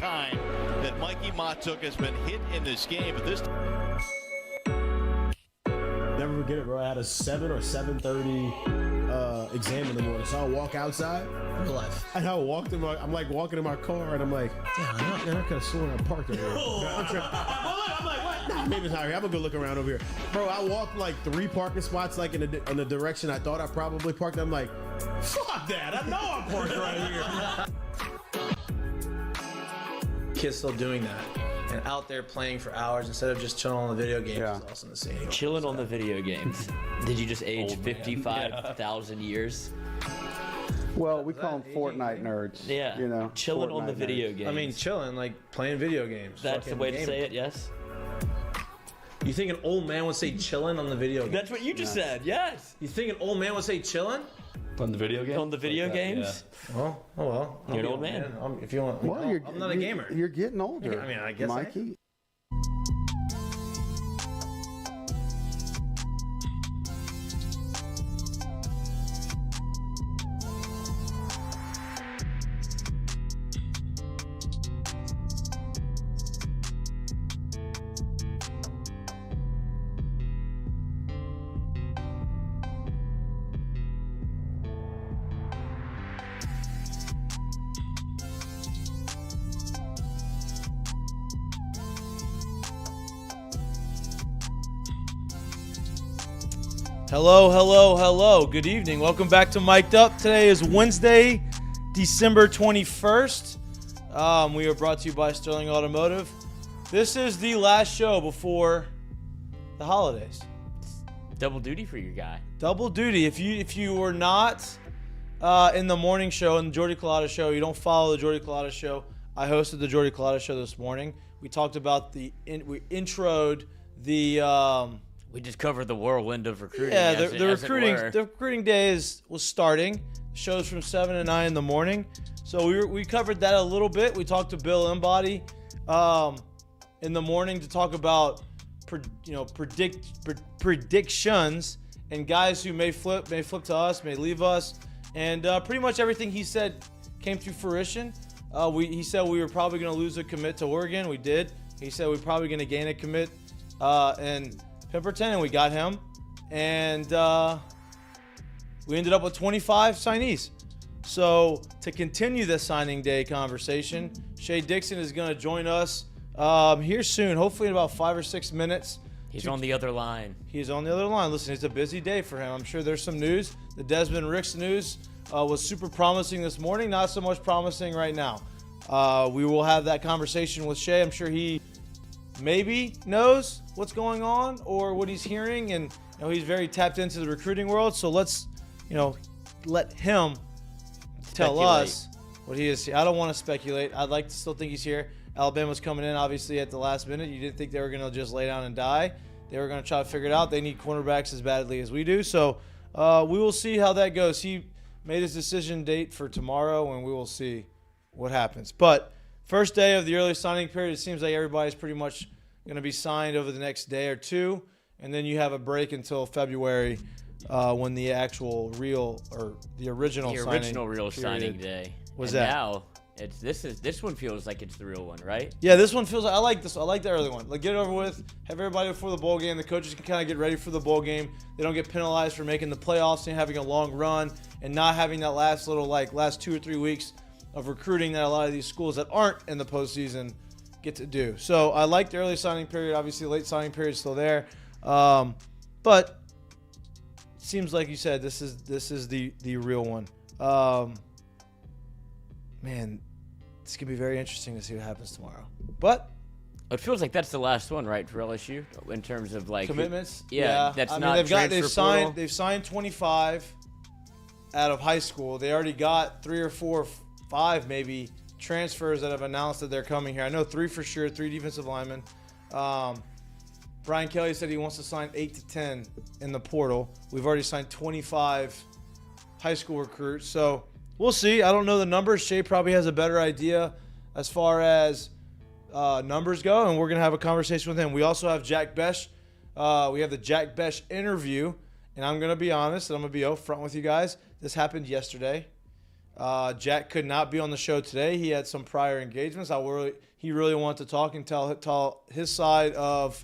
time that Mikie Mahtook has been hit in this game. But this never forget it, bro. I had a 7 or 7:30 exam in the morning, so I walk outside. And I walked in I'm like walking in my car, and I'm like, damn, I could have sworn I parked over here. I'm like, what? Nah, maybe it's not here. I'm gonna go look around over here, bro. I walked like 3 parking spots, like in the direction I thought I probably parked. I'm like, fuck that. I know I'm parked right here. Kids still doing that and out there playing for hours instead of just chilling on the video games. Yeah. Is awesome to see. Chilling on the video games. Did you just age 55,000 years? Well, we call them Fortnite nerds. Yeah. You know, chilling on the Fortnite video nerds. games. I mean, chilling, like playing video games. That's the way to say it, yes? You think an old man would say chilling on the video game? That's what you just said, yes. You think an old man would say chilling? On the video game? On the video games? Well, oh well. You're an old man. If you want, Well, I'm not a gamer. You're getting older. I mean, I guess Mikey. Hello. Good evening. Welcome back to Mik'd Up. Today is Wednesday, December 21st. We are brought to you by Sterling Automotive. This is the last show before the holidays. Double duty for your guy. Double duty. If you were not in the morning show, in the Jordy Collada show, you don't follow the Jordy Collada show. I hosted the Jordy Collada show this morning. We talked about we introed the We just covered the whirlwind of recruiting. yeah, as the it were. recruiting day was starting. Shows from 7 to 9 in the morning. So we covered that a little bit. We talked to Bill Embody in the morning to talk about predictions and guys who may flip to us, may leave us, and pretty much everything he said came to fruition. He said we were probably going to lose a commit to Oregon. We did. He said we're probably going to gain a commit in Pemberton, and we got him. And we ended up with 25 signees. So to continue the signing day conversation, Shea Dixon is going to join us here soon, hopefully in about 5 or 6 minutes. He's on the other line. He's on the other line. Listen, it's a busy day for him. I'm sure there's some news. The Desmond Ricks news was super promising this morning, not so much promising right now. We will have that conversation with Shea. I'm sure he maybe knows what's going on or what he's hearing, and he's very tapped into the recruiting world. So let's, let him tell us what he is. I don't want to speculate. I'd like to still think he's here. Alabama's coming in, obviously, at the last minute. You didn't think they were going to just lay down and die. They were going to try to figure it out. They need cornerbacks as badly as we do. So we will see how that goes. He made his decision date for tomorrow, and we will see what happens. But first day of the early signing period, it seems like everybody's pretty much going to be signed over the next day or two. And then you have a break until February when the actual original real signing day was and that. Now this one feels like it's the real one, right? Yeah, this one feels. I like this. I like the early one. Like, get it over with. Have everybody before the bowl game. The coaches can kind of get ready for the bowl game. They don't get penalized for making the playoffs and having a long run and not having that last 2 or 3 weeks of recruiting that a lot of these schools that aren't in the postseason get to do. So I like the early signing period. Obviously, the late signing period is still there, but it seems like you said this is the real one. Man, it's gonna be very interesting to see what happens tomorrow. But it feels like that's the last one, right, for LSU in terms of commitments. That's I mean, not they've signed 25 out of high school. They already got 3 or 4 or 5 maybe transfers that have announced that they're coming here. I know 3 for sure, 3 defensive linemen. Brian Kelly said he wants to sign 8 to 10 in the portal. We've already signed 25 high school recruits. So we'll see. I don't know the numbers. Shea probably has a better idea as far as numbers go, and we're going to have a conversation with him. We also have Jack Besh. We have the Jack Besh interview, and I'm going to be honest, and I'm going to be upfront with you guys. This happened yesterday. Jack could not be on the show today. He had some prior engagements. He really wanted to talk and tell his side of,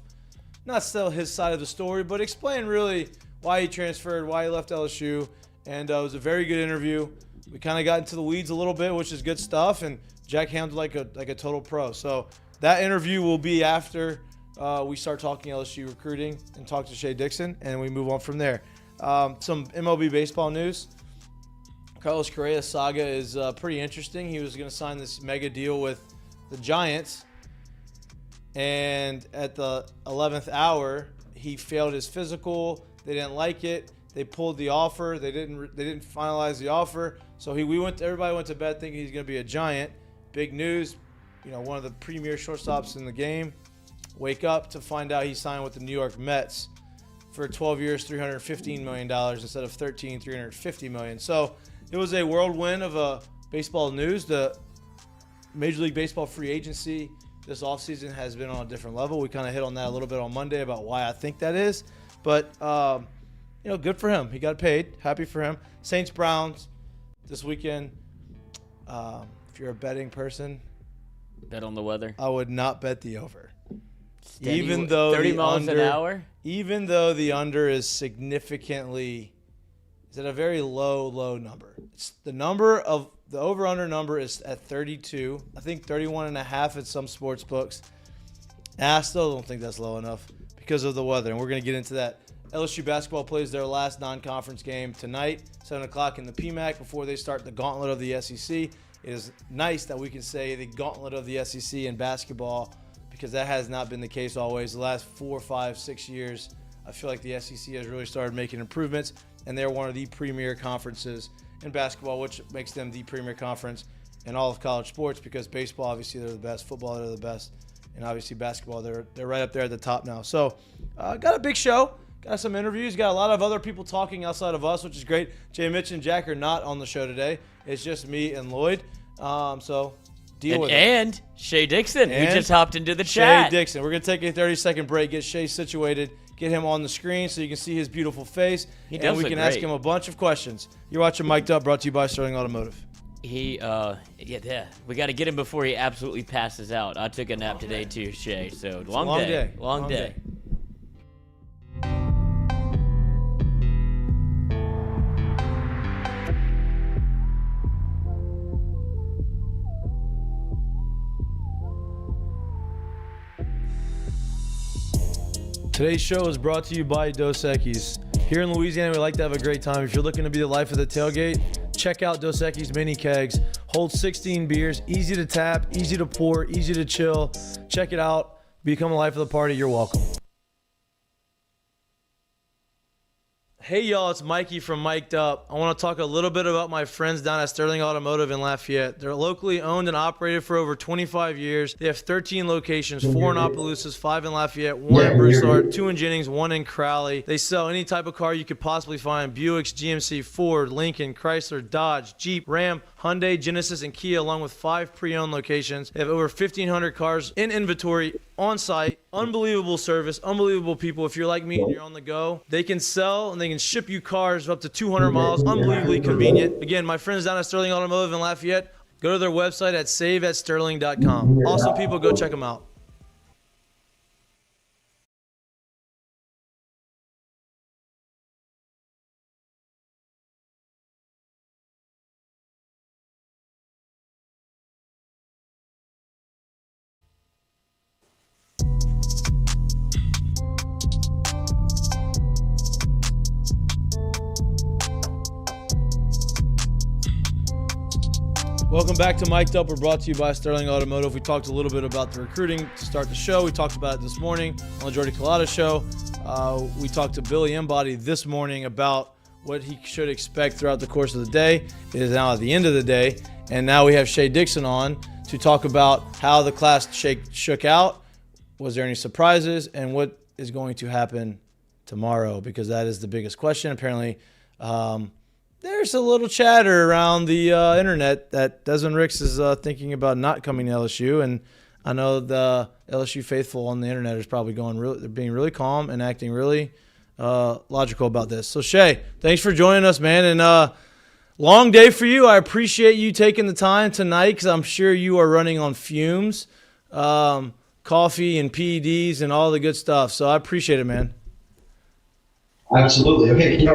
not still his side of the story, but explain really why he transferred, why he left LSU. And it was a very good interview. We kind of got into the weeds a little bit, which is good stuff. And Jack handled like a total pro. So that interview will be after we start talking LSU recruiting and talk to Shea Dixon, and we move on from there. Some MLB baseball news. Carlos Correa's saga is pretty interesting. He was going to sign this mega deal with the Giants, and at the 11th hour, he failed his physical. They didn't like it. They pulled the offer. They didn't finalize the offer. So everybody went to bed thinking he's going to be a Giant. Big news. One of the premier shortstops in the game. Wake up to find out he signed with the New York Mets for 12 years, $315 million instead of $350 million. So it was a whirlwind of baseball news. The Major League Baseball free agency this offseason has been on a different level. We kind of hit on that a little bit on Monday about why I think that is. But, good for him. He got paid. Happy for him. Saints-Browns this weekend. If you're a betting person, Bet on the weather. I would not bet the over. Steady, Even though 30 the miles under, an hour? Even though the under is significantly – is at a very low number. It's the over-under number is at 32. I think 31.5 at some sports books. And I still don't think that's low enough because of the weather, and we're going to get into that. LSU basketball plays their last non-conference game tonight, 7 o'clock in the PMAC before they start the gauntlet of the SEC. It is nice that we can say the gauntlet of the SEC in basketball because that has not been the case always. The last 4, 5, 6 years, I feel like the SEC has really started making improvements, and they're one of the premier conferences in basketball, which makes them the premier conference in all of college sports because baseball, obviously, they're the best. Football, they're the best. And obviously basketball, they're right up there at the top now. So got a big show. Got some interviews. Got a lot of other people talking outside of us, which is great. Jay, Mitch, and Jack are not on the show today. It's just me and Lloyd. So deal with it. And Shea Dixon, who just hopped into the Shea chat. Dixon. We're going to take a 30-second break, get Shea situated, get him on the screen so you can see his beautiful face. And we can ask him a bunch of questions. You're watching Mik'd Up, brought to you by Sterling Automotive. We got to get him before he absolutely passes out. I took a nap today too, Shea. So long day. Long day. Today's show is brought to you by Dos Equis. Here in Louisiana, we like to have a great time. If you're looking to be the life of the tailgate, check out Dos Equis mini kegs. Hold 16 beers, easy to tap, easy to pour, easy to chill. Check it out. Become a life of the party. You're welcome. Hey, y'all, it's Mikey from Mik'd Up. I want to talk a little bit about my friends down at Sterling Automotive in Lafayette. They're locally owned and operated for over 25 years. They have 13 locations, 4 in Opelousas, 5 in Lafayette, 1 in Broussard, 2 in Jennings, 1 in Crowley. They sell any type of car you could possibly find: Buicks, GMC, Ford, Lincoln, Chrysler, Dodge, Jeep, Ram, Hyundai, Genesis, and Kia, along with 5 pre-owned locations. They have over 1,500 cars in inventory on site. Unbelievable service, unbelievable people. If you're like me and you're on the go, they can sell and they can ship you cars up to 200 miles. Unbelievably convenient. Again, my friends down at Sterling Automotive in Lafayette, go to their website at saveatsterling.com. Awesome people, go check them out. Welcome back to Mik'd Up. We're brought to you by Sterling Automotive. We talked a little bit about the recruiting to start the show. We talked about it this morning on the Jordy Collada show. We talked to Billy Embody this morning about what he should expect throughout the course of the day. It is now at the end of the day, and now we have Shea Dixon on to talk about how the class shook out. Was there any surprises, and what is going to happen tomorrow? Because that is the biggest question. Apparently, there's a little chatter around the internet that Desmond Ricks is thinking about not coming to LSU, and I know the LSU faithful on the internet is probably they're being really calm and acting really logical about this. So Shea, thanks for joining us, man, and long day for you. I appreciate you taking the time tonight because I'm sure you are running on fumes, coffee and PEDs and all the good stuff. So I appreciate it, man. Absolutely. Okay,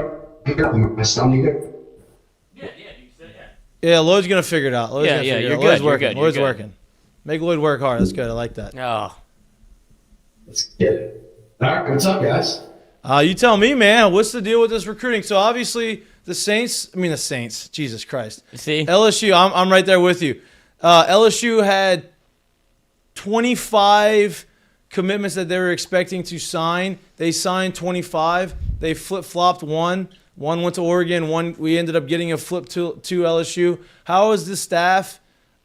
my sound good? Yeah, Lloyd's gonna figure it out. You're Lloyd's good. working. You're good. Working. Make Lloyd work hard. That's good. I like that. Oh, Let's get it. All right, what's up, guys? You tell me, man. What's the deal with this recruiting? So obviously the Saints. Jesus Christ. see, LSU. I'm right there with you. LSU had 25 commitments that they were expecting to sign. They signed 25. They flip-flopped one. One went to Oregon. One we ended up getting a flip to LSU. How is the staff?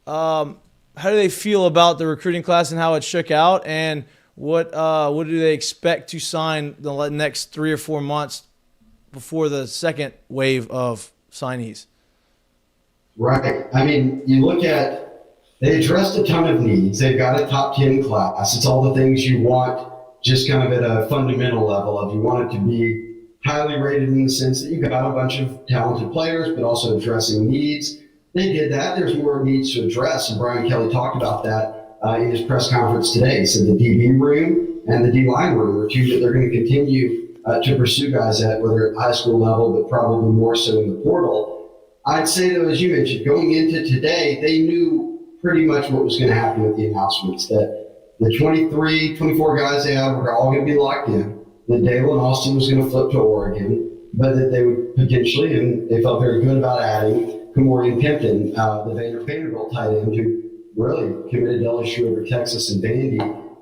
How do they feel about the recruiting class and how it shook out? And what do they expect to sign the next 3 or 4 months before the second wave of signees? Right. I mean, you look at, they addressed a ton of needs. They've got a top 10 class. It's all the things you want, just kind of at a fundamental level of you want it to be highly rated in the sense that you've got a bunch of talented players, but also addressing needs. They did that. There's more needs to address, and Brian Kelly talked about that in his press conference today. He said the DB room and the D-line room are two that they're going to continue to pursue guys at, whether at high school level, but probably more so in the portal. I'd say, though, as you mentioned, going into today, they knew pretty much what was going to happen with the announcements, that the 24 guys they have were all going to be locked in, that Dale and Austin was going to flip to Oregon, but that they would potentially, and they felt very good about adding Kamorian Pimpton, the Vanderbilt tight end, who really committed to LSU over Texas and Vandy,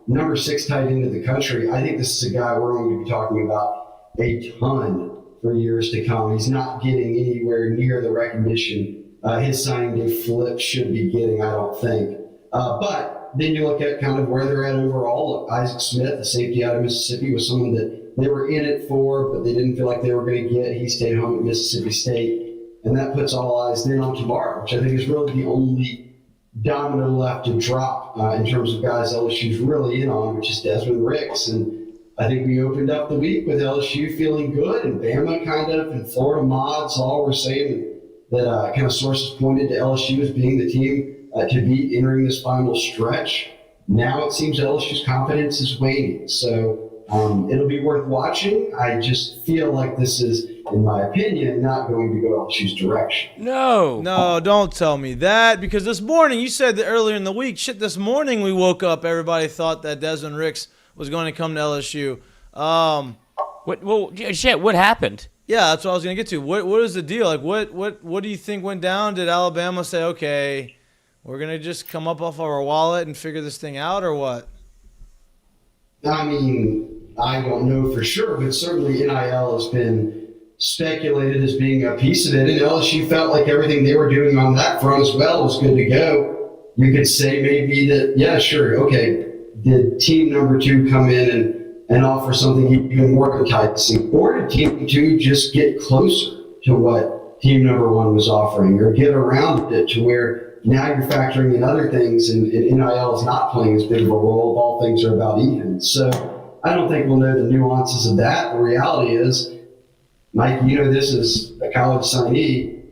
number 6 tight end in the country. I think this is a guy we're going to be talking about a ton for years to come. He's not getting anywhere near the recognition his signing day flip should be getting, I don't think. But then you look at kind of where they're at overall. Look, Isaac Smith, the safety out of Mississippi, was someone that they were in it for, but they didn't feel like they were going to get. He stayed home at Mississippi State. And that puts all eyes then on tomorrow, which I think is really the only domino left to drop in terms of guys LSU's really in on, which is Desmond Ricks. And I think we opened up the week with LSU feeling good, and Bama kind of, and Florida mods all were saying that kind of sources pointed to LSU as being the team to beat entering this final stretch. Now it seems LSU's confidence is waning. So it'll be worth watching. I just feel like this is, in my opinion, not going to go LSU's direction. No, don't tell me that, because this morning, you said that earlier in the week, this morning we woke up, everybody thought that Desmond Ricks was going to come to LSU. What happened? Yeah, that's what I was going to get to. What is the deal? Like, what do you think went down? Did Alabama say, okay, we're going to just come up off our wallet and figure this thing out, or what? I mean, I don't know for sure, but certainly NIL has been speculated as being a piece of it, and LSU felt like everything they were doing on that front as well was good to go. You could say maybe that, yeah, sure, okay, did team number 2 come in and offer something even more enticing, or did team 2 just get closer to what team number 1 was offering, or get around it to where now you're factoring in other things, and NIL is not playing as big of a role if all things are about even. So I don't think we'll know the nuances of that. The reality is, Mike, you know this is a college signee,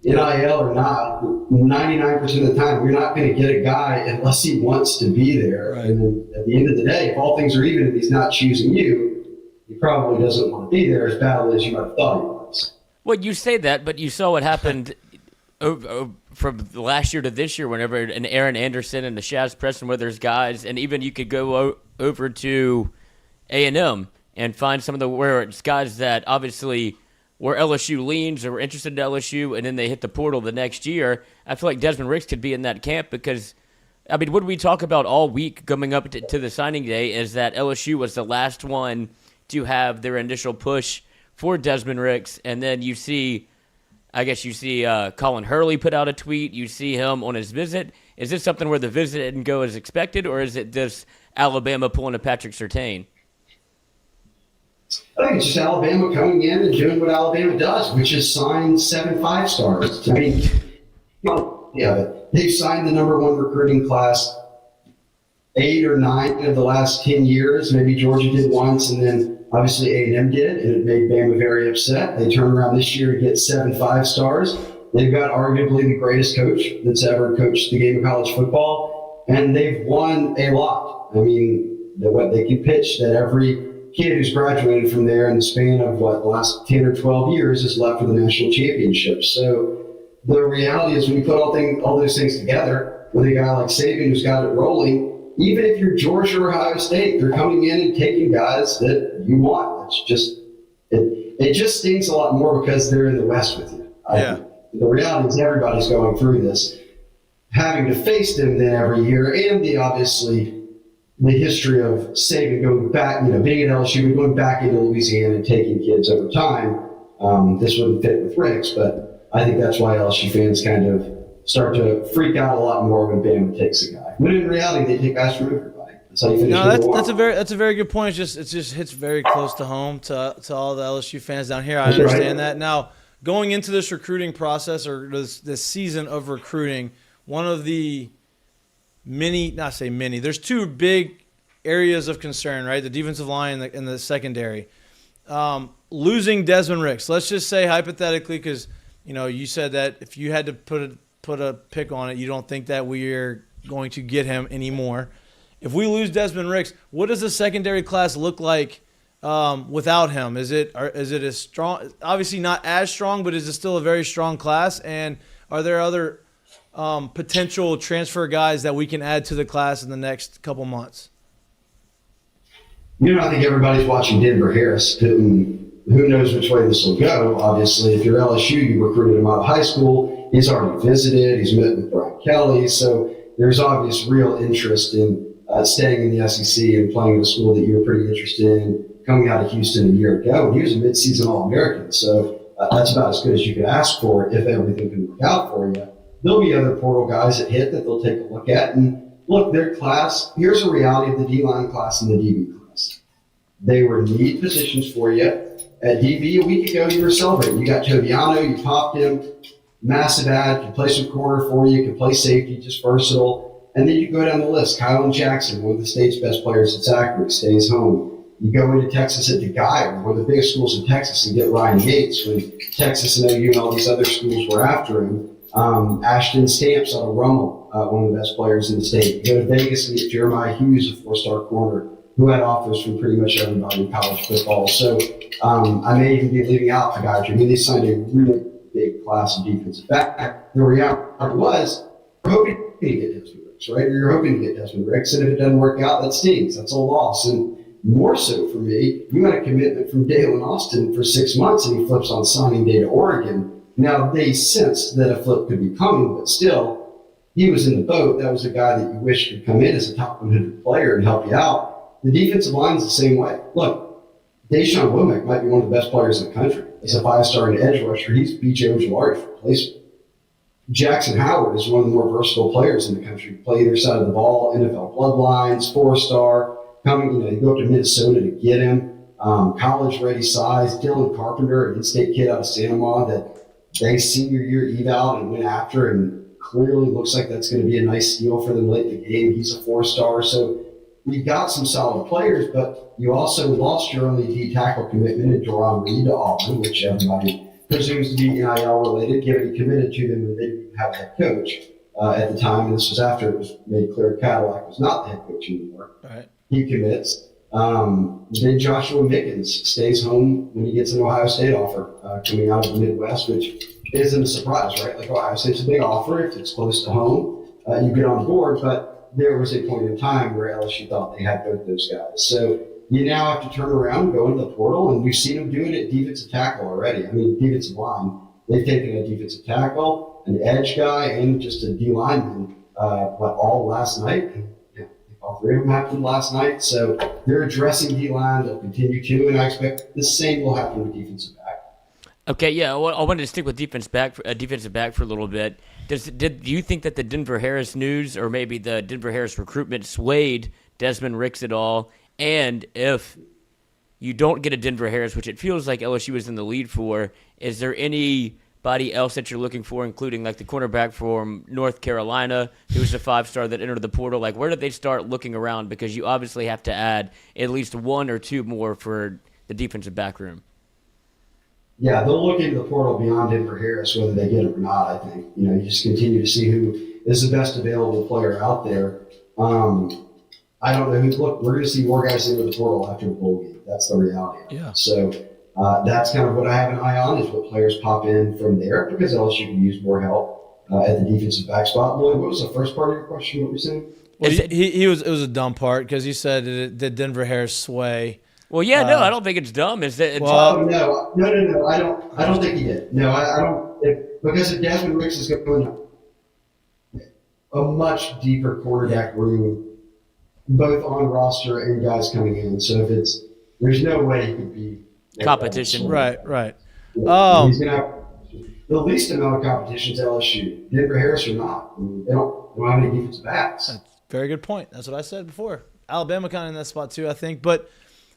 NIL or not, 99% of the time, you're not going to get a guy unless he wants to be there. Right. And at the end of the day, if all things are even and he's not choosing you, he probably doesn't want to be there as badly as you might have thought he was. Well, you say that, but you saw what happened from last year to this year whenever an Aaron Anderson and the Shaz Preston Withers guys, and even you could go over to A&M and find some of the where it's guys that obviously where LSU leans or were interested in LSU, and then they hit the portal the next year. I feel like Desmond Ricks could be in that camp because, I mean, what we talk about all week coming up to the signing day is that LSU was the last one to have their initial push for Desmond Ricks, and then you see Colin Hurley put out a tweet. You see him on his visit. Is this something where the visit didn't go as expected, or is it just Alabama pulling a Patrick Surtain? I think it's just Alabama coming in and doing what Alabama does, which is sign 7 5-stars. I mean, they've signed the number 1 recruiting class 8 or 9 of the last 10 years. Maybe Georgia did once, and then obviously A&M did, and it made Bama very upset. They turn around this year to get 7 5-stars. they've got arguably the greatest coach that's ever coached the game of college football, and they've won a lot. I mean, what they can pitch that every kid who's graduated from there in the span of the last 10 or 12 years has left for the national championship. So the reality is, when you put all those things together with a guy like Saban who's got it rolling, even if you're Georgia or Ohio State, they're coming in and taking guys that you want. It's just it just stings a lot more because they're in the West with you. Yeah. The reality is everybody's going through this, having to face them then every year, and the history of Saban going back, being at LSU and going back into Louisiana and taking kids over time. This wouldn't fit with Ricks, but I think that's why LSU fans kind of start to freak out a lot more when Bama takes a guy. When in reality, they take guys from everybody. That's how you finish. No, that's a very good point. It just hits very close to home to all the LSU fans down here. I understand that. Now, going into this recruiting process or this season of recruiting, one of the there's two big areas of concern, right? The defensive line and the secondary. Losing Desmond Ricks. Let's just say hypothetically, because you said that if you had to put a pick on it, you don't think that we're going to get him anymore. If we lose Desmond Ricks, what does the secondary class look like without him? Is it as strong? Obviously not as strong, but is it still a very strong class? And are there other potential transfer guys that we can add to the class in the next couple months? I think everybody's watching Denver Harris. Who knows which way this will go? Obviously, if you're LSU, you recruited him out of high school. He's already visited. He's met with Brian Kelly. So there's obvious real interest in staying in the SEC and playing in a school that you were pretty interested in coming out of Houston a year ago. And he was a midseason All-American. So that's about as good as you could ask for if everything can work out for you. There'll be other portal guys that hit that they'll take a look at. And look, their class, here's a reality of the D-line class and the DB class. They were need positions for you. At DB a week ago, you were celebrating. You got Toviano, you popped him, massive ad, can play some corner for you, can play safety, just versatile. And then you go down the list. Kylan Jackson, one of the state's best players at Zachary, stays home. You go into Texas at DeGuy, one of the biggest schools in Texas, and get Ryan Yates when Texas and OU and all these other schools were after him. Ashton Stamps out of Rummel, one of the best players in the state. You go to Vegas and get Jeremiah Hughes, a four-star corner, who had offers from pretty much everybody in college football. So I may even be leaving out a guy. I mean, they signed a really big class of defensive back. The reality was, we're hoping to get Desmond Ricks, right? You're hoping to get Desmond Ricks, and if it doesn't work out, that stings. That's a loss. And more so for me, you had a commitment from Dale in Austin for 6 months, and he flips on signing day to Oregon. Now, they sensed that a flip could be coming, but still, he was in the boat. That was a guy that you wish could come in as a top 100 player and help you out. The defensive line is the same way. Look, Deshaun Womack might be one of the best players in the country. As a five-star and edge rusher, he's B.J. Ojulari's replacement. Jackson Howard is one of the more versatile players in the country. Play either side of the ball, NFL bloodlines, four-star. You go up to Minnesota to get him. College-ready size. Dylan Carpenter, an in-state kid out of Santa Monica that they senior year eval and went after, and clearly looks like that's going to be a nice steal for them late in the game. He's a four-star. So we've got some solid players, but you also lost your only D tackle commitment in Deron Reed to Auburn, which everybody presumes to be NIL related, given he committed to them when they didn't have a head coach at the time. And this was after it was made clear Cadillac was not the head coach anymore. Right. He commits. Then Joshua Mickens stays home when he gets an Ohio State offer coming out of the Midwest, which isn't a surprise, right? Like Ohio State's a big offer. If it's close to home, you get on board. But there was a point in time where LSU thought they had both those guys. So you now have to turn around and go into the portal, and we've seen them do it at defensive tackle already. I mean, defensive line. They've taken a defensive tackle, an edge guy, and just a D lineman, all last night. All three of them happened last night. So they're addressing D-line. They'll continue to, and I expect the same will happen with defensive back. Okay, yeah, well, I wanted to stick with defensive back for a little bit. Do you think that the Denver Harris news or maybe the Denver Harris recruitment swayed Desmond Ricks at all? And if you don't get a Denver Harris, which it feels like LSU is in the lead for, is there anybody else that you're looking for, including like the cornerback from North Carolina, who's a 5-star that entered the portal? Like, where did they start looking around? Because you obviously have to add at least one or two more for the defensive back room. Yeah, they'll look into the portal beyond Denver Harris, whether they get him or not, I think. You just continue to see who is the best available player out there. I don't know who. Look, we're going to see more guys into the portal after the bowl game. That's the reality of it. Yeah. So that's kind of what I have an eye on, is what players pop in from there, because LSU can use more help at the defensive back spot. Lloyd, what was the first part of your question? What were you saying? Well, it was a dumb part because he said, did Denver Harris sway? Well, yeah, no, I don't think it's dumb. Is that? No. I don't think he did. No, I don't. Because if Desmond Ricks is going a much deeper quarterback room, both on roster and guys coming in. So there's no way he could be competition. Right. He's going to have the least amount of competition to LSU. Denver Harris or not. They don't have any defensive backs. Very good point. That's what I said before. Alabama kind of in that spot too, I think. But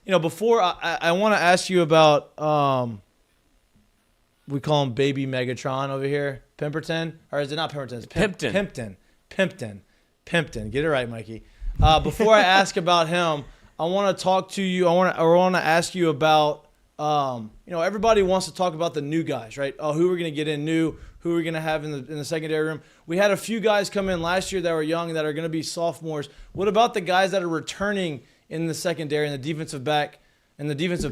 before I want to ask you about we call him Baby Megatron over here, Pemberton, or is it not Pemberton? It's Pimpton. Get it right, Mikey. Before I ask about him, I want to talk to you. I want to ask you about everybody wants to talk about the new guys, right? Oh, who we're going to get in new, who we're going to have in the secondary room. We had a few guys come in last year that were young that are going to be sophomores. What about the guys that are returning in the secondary and the defensive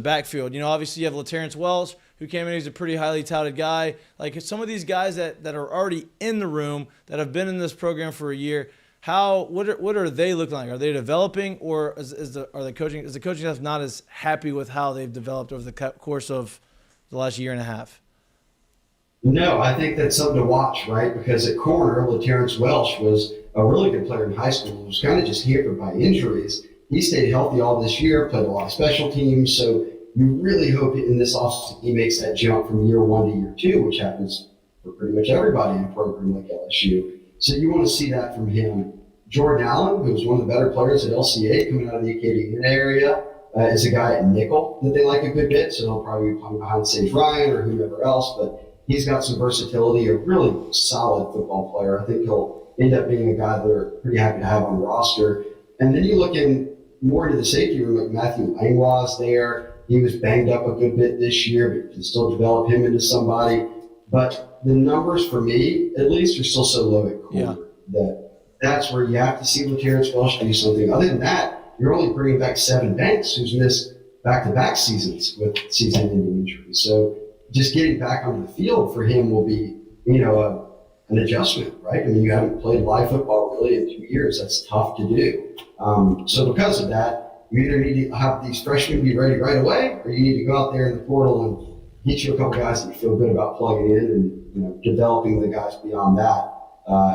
backfield? Obviously you have LaTerrence Wells, who came in. He's a pretty highly touted guy. Like some of these guys that are already in the room that have been in this program for a year. What are they looking like? Are they developing, or is the coaching staff not as happy with how they've developed over the course of the last year and a half? No, I think that's something to watch, right? Because at corner, LaTerrence Welsh was a really good player in high school. He was kind of just hampered by injuries. He stayed healthy all this year, played a lot of special teams. So you really hope in this offseason he makes that jump from year 1 to year 2, which happens for pretty much everybody in a program like LSU. So you want to see that from him. Jordan Allen, who was one of the better players at LCA coming out of the Acadiana area, is a guy at nickel that they like a good bit. So he'll probably be playing behind Sage Ryan or whoever else. But he's got some versatility, a really solid football player. I think he'll end up being a guy that they're pretty happy to have on the roster. And then you look more into the safety room, like Matthew Langlois there. He was banged up a good bit this year, but you can still develop him into somebody. But the numbers for me, at least, are still so low at corner that's where you have to see LaTerrence Welsh do something. Other than that, you're only bringing back Sevyn Banks, who's missed back-to-back seasons with season-ending injuries. So just getting back onto the field for him will be, an adjustment, right? I mean, you haven't played live football really in 2 years. That's tough to do. So because of that, you either need to have these freshmen be ready right away, or you need to go out there in the portal and get you a couple guys that you feel good about plugging in and developing the guys beyond that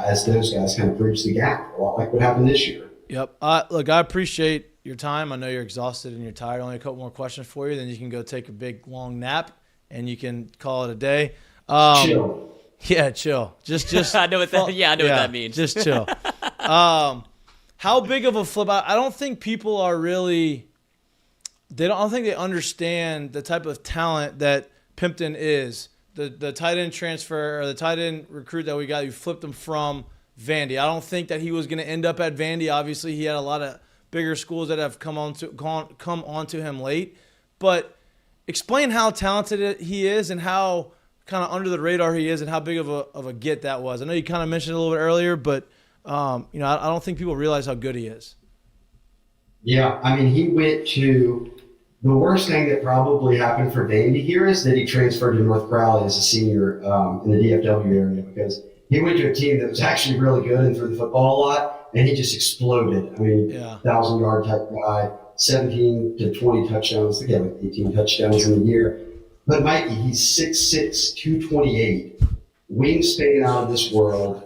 as those guys kind of bridge the gap, a lot like what happened this year. Yep. Look, I appreciate your time. I know you're exhausted and you're tired. Only a couple more questions for you, then you can go take a big, long nap, and you can call it a day. Chill. Yeah, chill. Just I know what that. Yeah, I know what that means. Just chill. How big of a flip? I don't think people are really. I don't think they understand the type of talent that Pimpton is. The tight end transfer or the tight end recruit that we got, you flipped him from Vandy. I don't think that he was going to end up at Vandy. Obviously, he had a lot of bigger schools that have come onto him late. But explain how talented he is and how kind of under the radar he is and how big of a get that was. I know you kind of mentioned it a little bit earlier, but I don't think people realize how good he is. Yeah, I mean, he went to the worst thing that probably happened for Vandy here is that he transferred to North Crowley as a senior in the DFW area, because he went to a team that was actually really good and threw the football a lot, and he just exploded. I mean, 1,000-yard type guy, 17 to 20 touchdowns. I think he had like 18 touchdowns in the year. But Mikey, he's 6'6", 228, wingspan out of this world,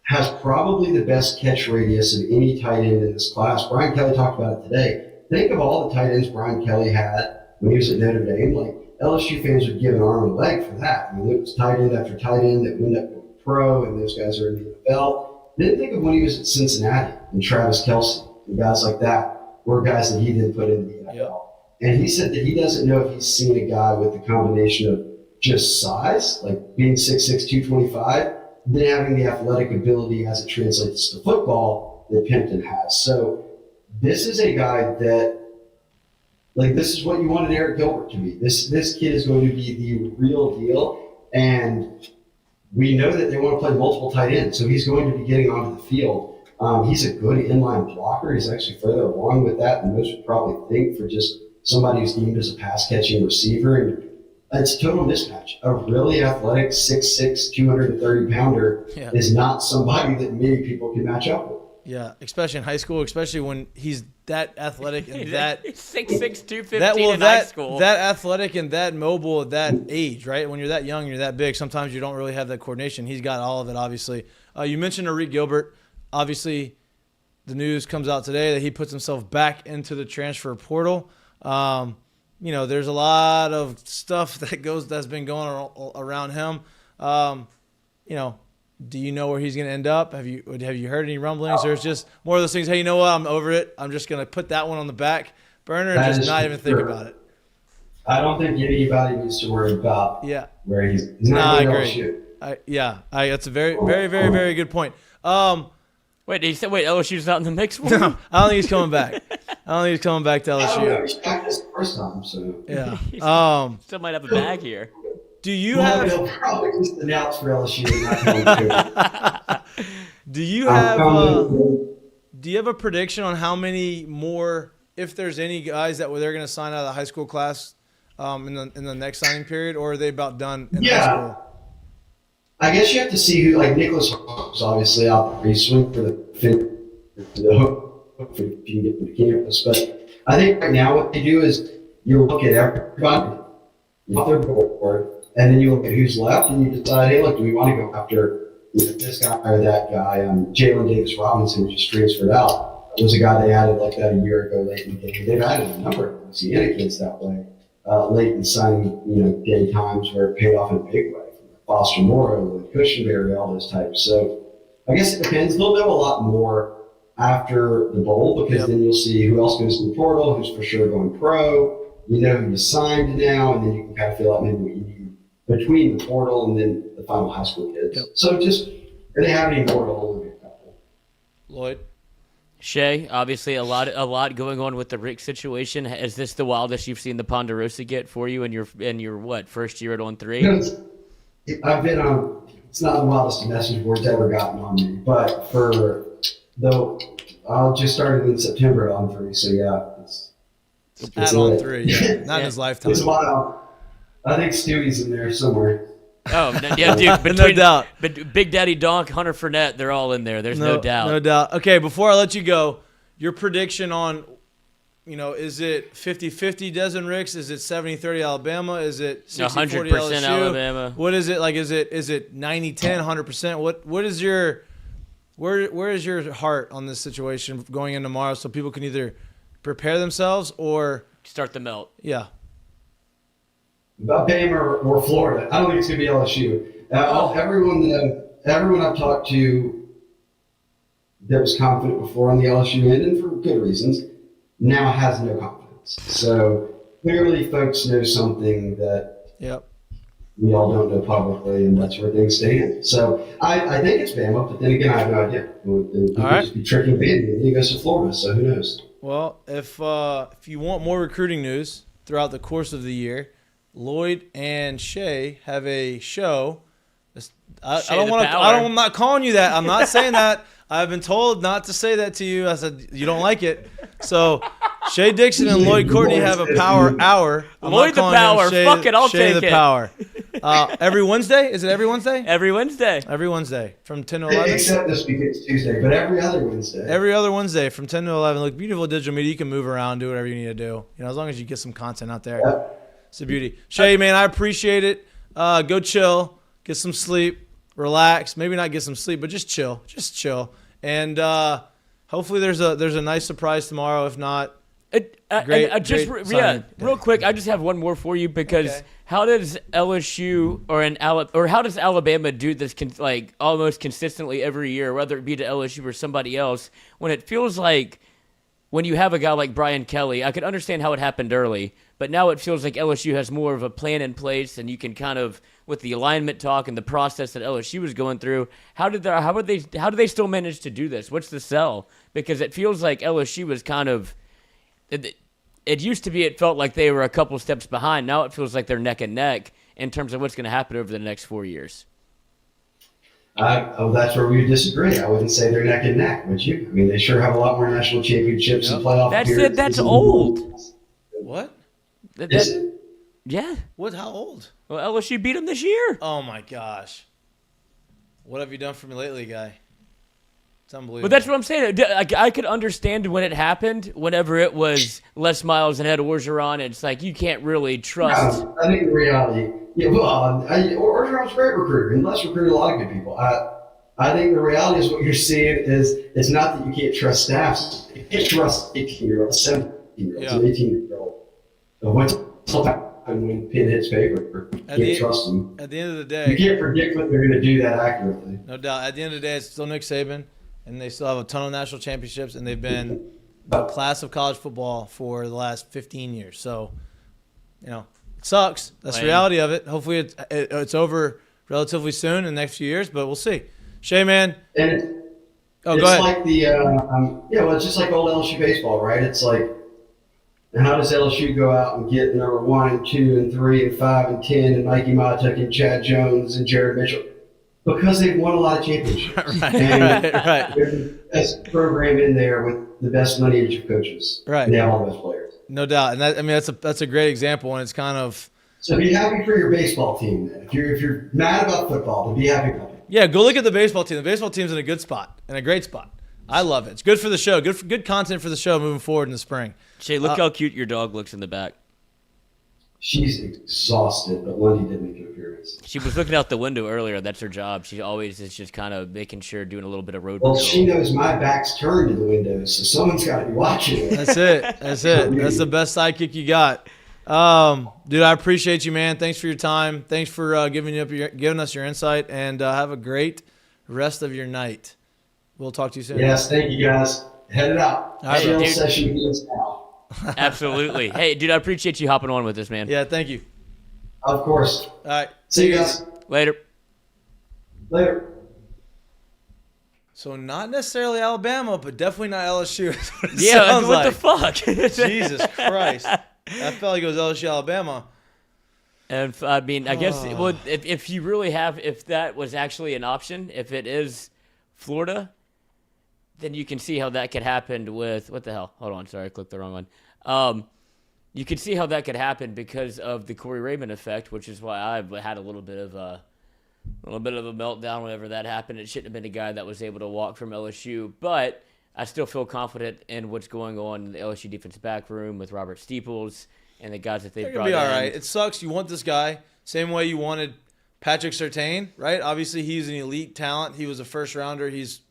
has probably the best catch radius of any tight end in this class. Brian Kelly talked about it today. Think of all the tight ends Brian Kelly had when he was at Notre Dame. Like, LSU fans would give an arm and a leg for that. I mean, it was tight end after tight end that went up to pro, and those guys are in the NFL. Then think of when he was at Cincinnati and Travis Kelce and guys like that were guys that he then put in the NFL. Yep. And he said that he doesn't know if he's seen a guy with the combination of just size, like being 6'6", 225, then having the athletic ability as it translates to football that Pimpton has. So this is a guy that like, this is what you wanted Eric Gilbert to be. This kid is going to be the real deal, and we know that they want to play multiple tight ends, so he's going to be getting onto the field. He's a good inline blocker. He's actually further along with that than most would probably think for just somebody who's deemed as a pass-catching receiver. And it's a total mismatch. A really athletic 6'6", 230-pounder is not somebody that many people can match up with. Yeah, especially in high school, especially when he's that athletic and that 6'6", 215 in high school. That athletic and that mobile at that age, right? When you're that young and you're that big, sometimes you don't really have that coordination. He's got all of it, obviously. You mentioned Eric Gilbert. Obviously, the news comes out today that he puts himself back into the transfer portal. There's a lot of stuff that's been going around him. Do you know where he's going to end up? Have you heard any rumblings? There's just more of those things. Hey, you know what? I'm over it. I'm just going to put that one on the back burner and just not even think about it. I don't think anybody needs to worry about where he's I not agree. That's a very, very, very, very good point. Wait, he said, LSU's not in the mix for him? No, I don't think he's coming back. I don't think he's coming back to LSU. He's practiced the first time, so. Yeah. Still might have a bag here. Do you have? They'll probably just announce for LSU. Do you have a prediction on how many more, if there's any guys that they're going to sign out of the high school class in the next signing period, or are they about done in high school? I guess you have to see who, like Nicholas is obviously out there. He's swinging for the hook if you can get to the campus. But I think right now what they do is you look at everybody off their board, and then you look at who's left, and you decide, hey, look, do we want to go after this guy or that guy? Jalen Davis Robinson just transferred out. It was a guy they added like that a year ago late in the game. They've added a number of Louisiana kids that way late in signing, day times where it paid off in a big way. Foster Morrow and Cushenberry, all those types. So I guess it depends. They'll know a lot more after the bowl because then you'll see who else goes to the portal, who's for sure going pro. You know who you signed now, and then you can kind of feel out maybe what you need between the portal and then the final high school kids. Yep. So just, if they have any more, they'll only be a couple. Lloyd? Shea, obviously a lot going on with the Ricks situation. Is this the wildest you've seen the Ponderosa get for you in your first year at On 3? I've been on, it's not the wildest message board's ever gotten on me, but I'll just started in September at On 3, so it's at On 3, not in his lifetime. It's a while. I think Stewie's in there somewhere. Oh, yeah, dude, no doubt. But Big Daddy Donk, Hunter Fournette, they're all in there. There's no doubt. No doubt. Okay, before I let you go, your prediction on, is it 50-50 Desmond Ricks? Is it 70-30 Alabama? Is it 60-40 LSU? Alabama. What is it like? Is it 90-10, 100%? What is your where is your heart on this situation going in tomorrow so people can either prepare themselves or start the melt? Yeah. About Bama or Florida. I don't think it's going to be LSU. Everyone I've talked to that was confident before on the LSU end, and for good reasons, now has no confidence. So clearly folks know something that we all don't know publicly, and that's where things stand. So I think it's Bama, but then again, I have no idea. It could just be tricking Bama, and he goes to Florida, so who knows? Well, if you want more recruiting news throughout the course of the year, Lloyd and Shea have a show. I'm not calling you that. I'm not saying that. I've been told not to say that to you. I said you don't like it. So Shea Dixon and Lloyd Courtney have a power hour. Lloyd the power. Fuck it, I'll Shea take the it. Power. Every Wednesday? Is it every Wednesday? Every Wednesday. Every Wednesday from 10 to 11. Except this week it's Tuesday, but every other Wednesday. Every other Wednesday from 10 to 11. Look, beautiful digital media. You can move around, do whatever you need to do. As long as you get some content out there. Yep. It's a beauty. Shea, man, I appreciate it. Go chill, get some sleep, relax. Maybe not get some sleep, but just chill. Just chill. And hopefully there's a nice surprise tomorrow. If not, real quick, I just have one more for you because how does LSU or how does Alabama do this almost consistently every year, whether it be to LSU or somebody else, when it feels like when you have a guy like Brian Kelly, I could understand how it happened early, but now it feels like LSU has more of a plan in place, and you can kind of, with the alignment talk and the process that LSU was going through, how do they still manage to do this? What's the sell? Because it feels like LSU was kind of, it used to be it felt like they were a couple steps behind. Now it feels like they're neck and neck in terms of what's going to happen over the next 4 years. That's where we disagree. I wouldn't say they're neck and neck, would you? I mean, they sure have a lot more national championships and playoff That's appearances. it. That's old. What? Is it? Yeah. What? How old? Well, LSU beat them this year. Oh my gosh. What have you done for me lately, guy? It's unbelievable. But that's what I'm saying. I could understand when it happened, whenever it was Les Miles and Ed Orgeron. It's like you can't really trust. I think the reality, Orgeron's a great recruiter, and Les recruited a lot of good people. I think the reality is what you're seeing is it's not that you can't trust staffs. You can't trust 18-year-olds, 17-year-olds, and 18-year-olds. What's happen when pin hits paper? You can't trust them. At the end of the day, you can't predict what they're going to do that accurately. No doubt. At the end of the day, it's still Nick Saban, and they still have a ton of national championships, and they've been the class of college football for the last 15 years. So, it sucks. That's the reality of it. Hopefully it's over relatively soon in the next few years, but we'll see. Shea, man. And go it's ahead. like it's just like old LSU baseball, right? It's like, how does LSU go out and get number 1 and 2 and 3 and 5 and 10 and Mikie Mahtook and Chad Jones and Jared Mitchell? Because they've won a lot of championships. Right. There's the best program in there with the best lineage of coaches. Right. And they have all the best players. No doubt. And that's a great example, and it's kind of So be happy for your baseball team then. If you're mad about football, then be happy about it. Yeah, go look at the baseball team. The baseball team's in a good spot, in a great spot. I love it. It's good for the show. Good content for the show moving forward in the spring. Shay, look how cute your dog looks in the back. She's exhausted, but Lundy did make an appearance. She was looking out the window earlier. That's her job. She always is just kind of making sure, doing a little bit of road Well, patrol. she knows my back's turned to the windows, so someone's got to be watching it. That's it. That's the best sidekick you got. Dude, I appreciate you, man. Thanks for your time. Thanks for giving us your insight, and have a great rest of your night. We'll talk to you soon. Yes, thank you, guys. Headed out. All right, Chill dude. session begins now. Absolutely. Hey, dude, I appreciate you hopping on with us, man. Yeah, thank you. Of course. All right. See you guys. Later. Later. So not necessarily Alabama, but definitely not LSU. Is what it Yeah, sounds what like. the fuck? Jesus Christ. That felt like it was LSU Alabama. And I mean, I guess well, if you really have, if that was actually an option, if it is Florida, then you can see how that could happen with what the hell? Hold on, sorry, I clicked the wrong one. You can see how that could happen because of the Corey Raymond effect, which is why I had a little bit of a meltdown whenever that happened. It shouldn't have been a guy that was able to walk from LSU, but I still feel confident in what's going on in the LSU defensive back room with Robert Steeples and the guys that they've They're brought going to be all in. right. It sucks. You want this guy. Same way you wanted Patrick Surtain, right? Obviously, he's an elite talent. He was a first-rounder. He's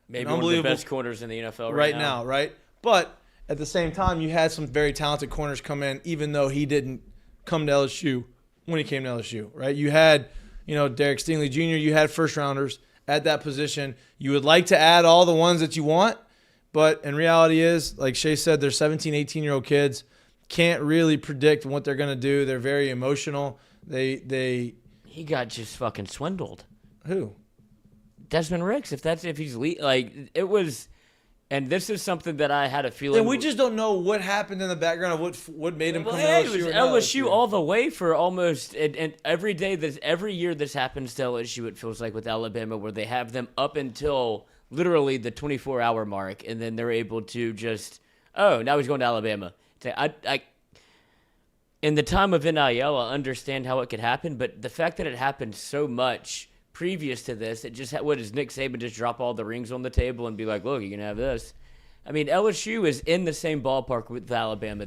Maybe one of the best corners in the NFL right now. right? But at the same time, you had some very talented corners come in, even though he didn't come to LSU when he came to LSU, right? You had, Derek Stingley Jr., you had first-rounders at that position. You would like to add all the ones that you want, but in reality is, like Shea said, they're 17, 18-year-old kids. Can't really predict what they're going to do. They're very emotional. He got just fucking swindled. Who? Desmond Ricks, if he's it was, and this is something that I had a feeling. And we just don't know what happened in the background of what made him come to It LSU. was or not LSU all the way for almost, and every year this happens to LSU. It feels like with Alabama, where they have them up until literally the 24-hour mark, and then they're able to just, now he's going to Alabama. In the time of NIL, I understand how it could happen, but the fact that it happened so much previous to this, what does Nick Saban just drop all the rings on the table and be like, look, you can have this? I mean, LSU is in the same ballpark with Alabama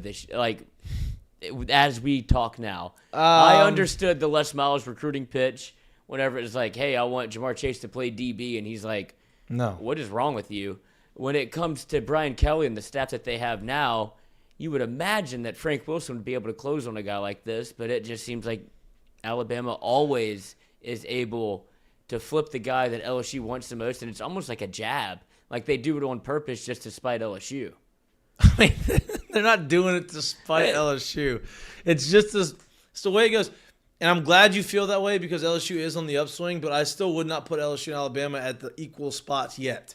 as we talk now. I understood the Les Miles recruiting pitch whenever it was like, hey, I want Jamar Chase to play DB, and he's like, no. What is wrong with you? When it comes to Brian Kelly and the staff that they have now, you would imagine that Frank Wilson would be able to close on a guy like this, but it just seems like Alabama always is able to flip the guy that LSU wants the most, and it's almost like a jab. Like they do it on purpose just to spite LSU. I mean, they're not doing it to spite LSU. It's just this. It's the way it goes. And I'm glad you feel that way because LSU is on the upswing, but I still would not put LSU and Alabama at the equal spots yet.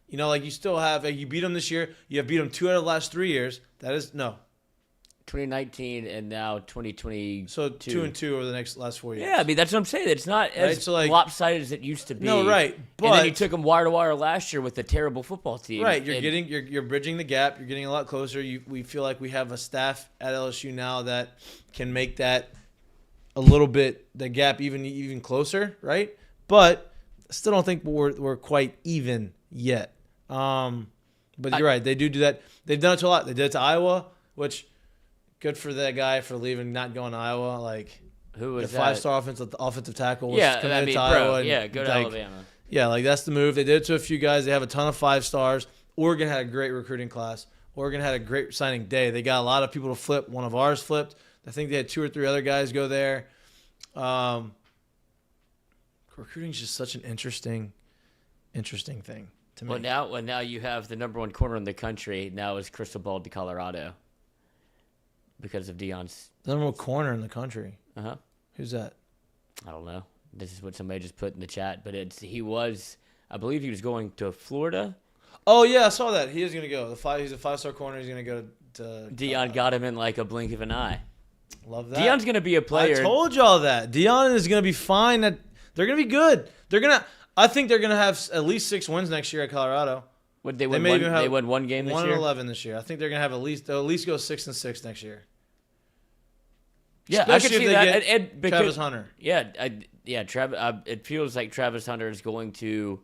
You still have, you beat them this year. You have beat them 2 out of the last 3 years. That is, no. 2019 and now 2022. So 2-2 over the last 4 years. Yeah, I mean that's what I'm saying. It's not as So, like, lopsided as it used to be. No, right. But and then you took them wire to wire last year with a terrible football team. Right, you're bridging the gap. You're getting a lot closer. We feel like we have a staff at LSU now that can make that a little bit the gap even closer, right? But I still don't think we're quite even yet. But you're right. They do that. They've done it to a lot. They did it to Iowa, which good for that guy for leaving, not going to Iowa. Like, who was the that? 5-star offensive tackle was Yeah, committed I mean, to Iowa. And, yeah, go to Alabama. Yeah, like that's the move. They did it to a few guys. They have a ton of 5 stars. Oregon had a great recruiting class. Oregon had a great signing day. They got a lot of people to flip. One of ours flipped. I think they had 2 or 3 other guys go there. Recruiting is just such an interesting thing to me. Well, now you have the number 1 corner in the country. Now is crystal ball to Colorado because of Deion's. The number 1 corner in the country. Uh-huh. Who's that? I don't know. This is what somebody just put in the chat, but I believe he was going to Florida. Oh yeah, I saw that. He is going to go. He's a 5-star corner. He's going to go to Deion got him in like a blink of an eye. Love that. Deion's going to be a player. I told y'all that. Deion is going to be fine. They're going to be good. I think they're going to have at least 6 wins next year at Colorado. They won one game this year? 1-11 this year. I think they're going to have they'll at least go 6-6 next year. Yeah, I could Especially see if they that. get Travis Hunter. Yeah, It feels like Travis Hunter is going to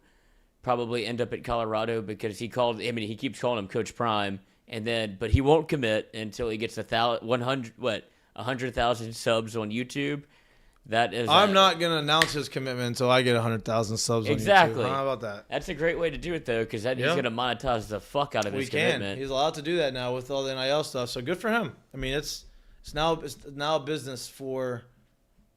probably end up at Colorado because he keeps calling him Coach Prime, but he won't commit until he gets 100,000 subs on YouTube. That is. I'm not going to announce his commitment until I get 100,000 subs on YouTube. Exactly. How about that? That's a great way to do it though, because he's going to monetize the fuck out of his commitment. He's allowed to do that now with all the NIL stuff. So good for him. I mean, it's now a business for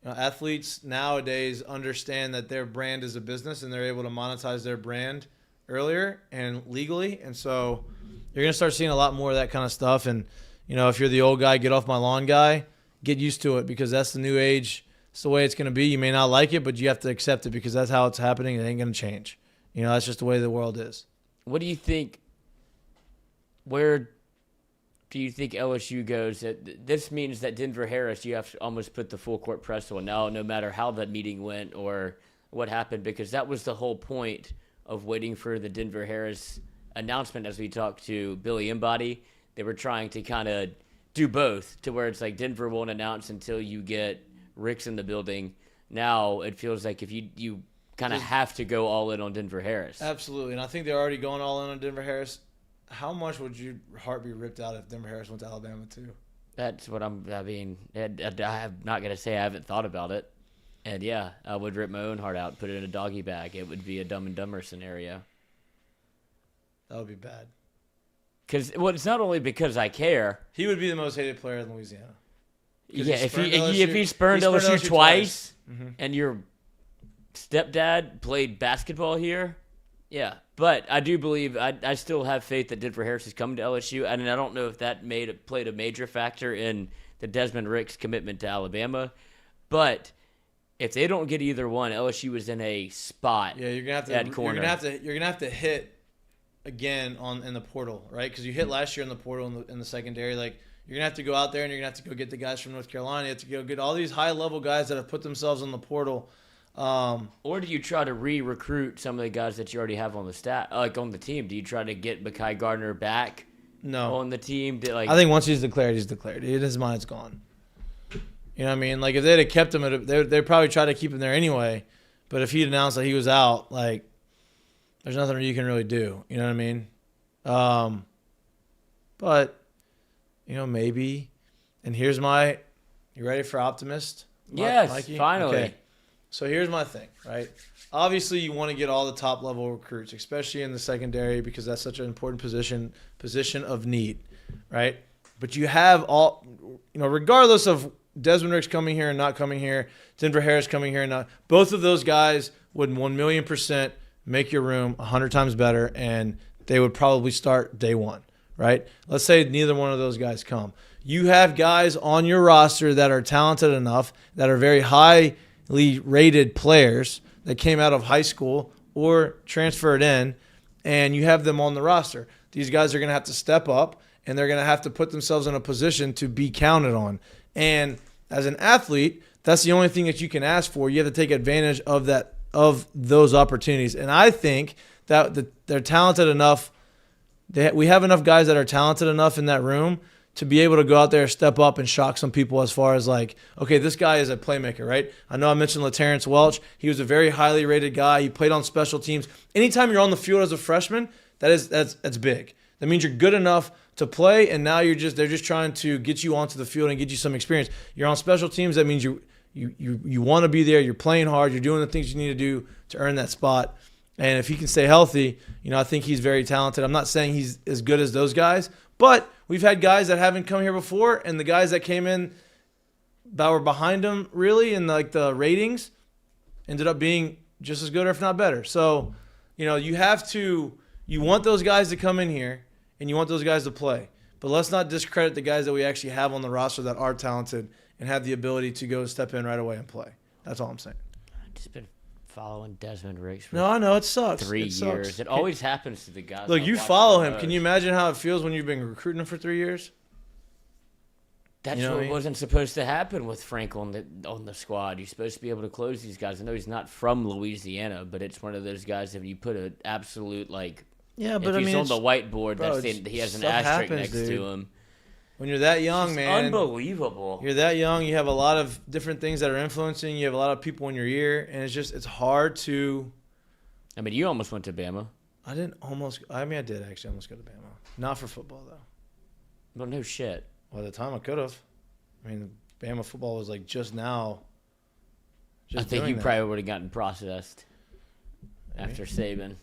athletes nowadays. Understand that their brand is a business and they're able to monetize their brand earlier and legally. And so you're going to start seeing a lot more of that kind of stuff. And if you're the old guy, get off my lawn guy, get used to it because that's the new age. It's the way it's going to be. You may not like it, but you have to accept it because that's how it's happening. It ain't going to change. That's just the way the world is. What do you think? Where do you think LSU goes? This means that Denver Harris, you have to almost put the full court press on now, no matter how that meeting went or what happened, because that was the whole point of waiting for the Denver Harris announcement. As we talked to Billy Embody, they were trying to kind of do both to where it's like Denver won't announce until you get Ricks in the building. Now it feels like if you kind of have to go all in on Denver Harris. Absolutely, and I think they're already going all in on Denver Harris. How much would your heart be ripped out if Denver Harris went to Alabama too? That's what I'm not going to say I haven't thought about it. And yeah, I would rip my own heart out, put it in a doggy bag. It would be a Dumb and Dumber scenario. That would be bad. It's not only because I care. He would be the most hated player in Louisiana. Yeah, if he spurned LSU twice, and your stepdad played basketball here, yeah. But I do believe I still have faith that Denver Harris is coming to LSU, and I don't know if that played a major factor in the Desmond Ricks commitment to Alabama. But if they don't get either one, LSU is in a spot. Yeah, you're gonna have to hit again in the portal, right? Because you hit last year in the portal in the secondary, like. You're going to have to go out there and you're going to have to go get the guys from North Carolina. You have to go get all these high-level guys that have put themselves on the portal. Or do you try to re-recruit some of the guys that you already have on the on the team? Do you try to get Mik'd Gardner back on the team? I think once he's declared, he's declared. In his mind, it's gone. You know what I mean? Like, if they'd have kept him, they'd probably try to keep him there anyway. But if he'd announced that he was out, like, there's nothing you can really do. You know what I mean? But... maybe. And here's you ready for optimist? Yes, Mikey? finally. Okay. So here's my thing, right? Obviously, you want to get all the top-level recruits, especially in the secondary, because that's such an important position of need, right? But you have all, regardless of Desmond Ricks coming here and not coming here, Denver Harris coming here and not, both of those guys would 1,000,000% make your room 100 times better, and they would probably start day one. Right? Let's say neither one of those guys come. You have guys on your roster that are talented enough, that are very highly rated players that came out of high school or transferred in, and you have them on the roster. These guys are going to have to step up and they're going to have to put themselves in a position to be counted on. And as an athlete, that's the only thing that you can ask for. You have to take advantage of those opportunities. And I think that they're talented enough. We have enough guys that are talented enough in that room to be able to go out there, step up, and shock some people as far as like, okay, this guy is a playmaker, right? I know I mentioned LaTerrence Welch. He was a very highly rated guy. He played on special teams. Anytime you're on the field as a freshman, that's big. That means you're good enough to play, and now they're just trying to get you onto the field and get you some experience. You're on special teams. That means you want to be there. You're playing hard. You're doing the things you need to do to earn that spot. And if he can stay healthy, I think he's very talented. I'm not saying he's as good as those guys, but we've had guys that haven't come here before, and the guys that came in that were behind him really in like the ratings ended up being just as good or if not better. So, you want those guys to come in here and you want those guys to play. But let's not discredit the guys that we actually have on the roster that are talented and have the ability to go step in right away and play. That's all I'm saying. I've just been following Desmond Ricks for No, I know. It sucks. 3 It years. sucks. It always happens to the guys. Look, I you watch follow the him. most. Can you imagine how it feels when you've been recruiting him for 3 years? That's You know what what I mean? wasn't supposed to happen with Frank on the squad. You're supposed to be able to close these guys. I know he's not from Louisiana, but it's one of those guys that you put an absolute Yeah, if he's on the whiteboard, bro, he has an stuff asterisk happens, next dude. to him. When you're that young, It's man. unbelievable. You're that young. You have a lot of different things that are influencing. You have a lot of people in your ear, and it's hard to. I mean, you almost went to Bama. I did actually almost go to Bama. Not for football though. Well, no shit. Well, at the time I could have. I mean, Bama football was like just now. I think you probably would have gotten processed after Saban.